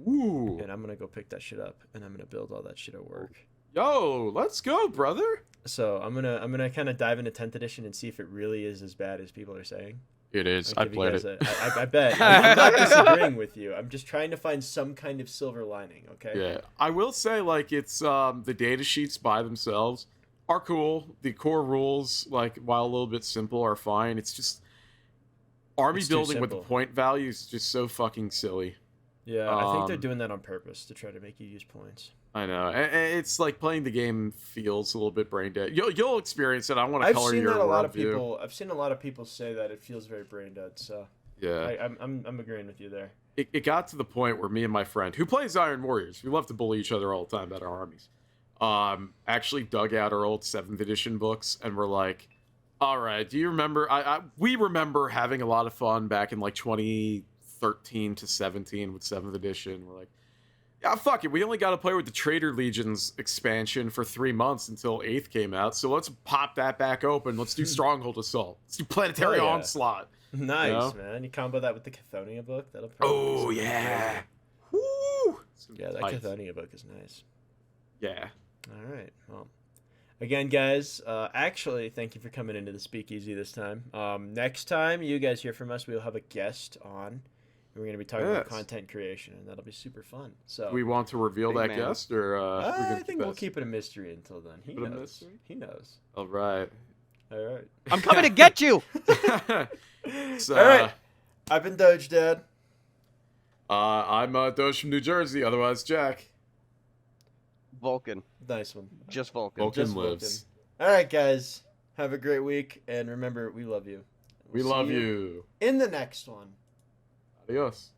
Ooh. And I'm gonna go pick that shit up, and I'm gonna build all that shit at work. Yo, let's go, brother. So I'm gonna kind of dive into 10th edition and see if it really is as bad as people are saying. It is. I played it. I bet. I'm not disagreeing with you. I'm just trying to find some kind of silver lining. Okay. Yeah, I will say like it's the data sheets by themselves are cool. The core rules, like while a little bit simple, are fine. It's just army building with the point value is just so fucking silly. Yeah, I think they're doing that on purpose to try to make you use points. I know. It's like playing the game feels a little bit brain dead. You'll experience it. I want to color your worldview. I've seen a lot of people say that it feels very brain dead. So yeah, I'm agreeing with you there. It got to the point where me and my friend, who plays Iron Warriors, we love to bully each other all the time about our armies, actually dug out our old 7th edition books and were like, all right, do you remember? We remember having a lot of fun back in like 2013 to 17 with 7th edition. We're like, yeah, fuck it. We only got to play with the Traitor Legions expansion for 3 months until 8th came out. So let's pop that back open. Let's do Stronghold Assault. Let's do Planetary Onslaught. Nice, man. You combo that with the Cathonia book. That'll probably yeah. Woo! Yeah, that Cathonia book is nice. Yeah. All right. Well, again, guys, actually, thank you for coming into the Speakeasy this time. Next time you guys hear from us, we'll have a guest on. We're going to be talking about content creation, and that'll be super fun. So, do we want to reveal that guest, or I think we'll keep it a mystery until then. He knows. He knows. All right. I'm coming to get you. So, all right. I've been Doge, Dad. I'm Doge from New Jersey, otherwise Jack. Vulkan. Nice one. Just Vulkan. Vulkan lives. All right, guys. Have a great week, and remember, we love you. We love you. In the next one. Adios.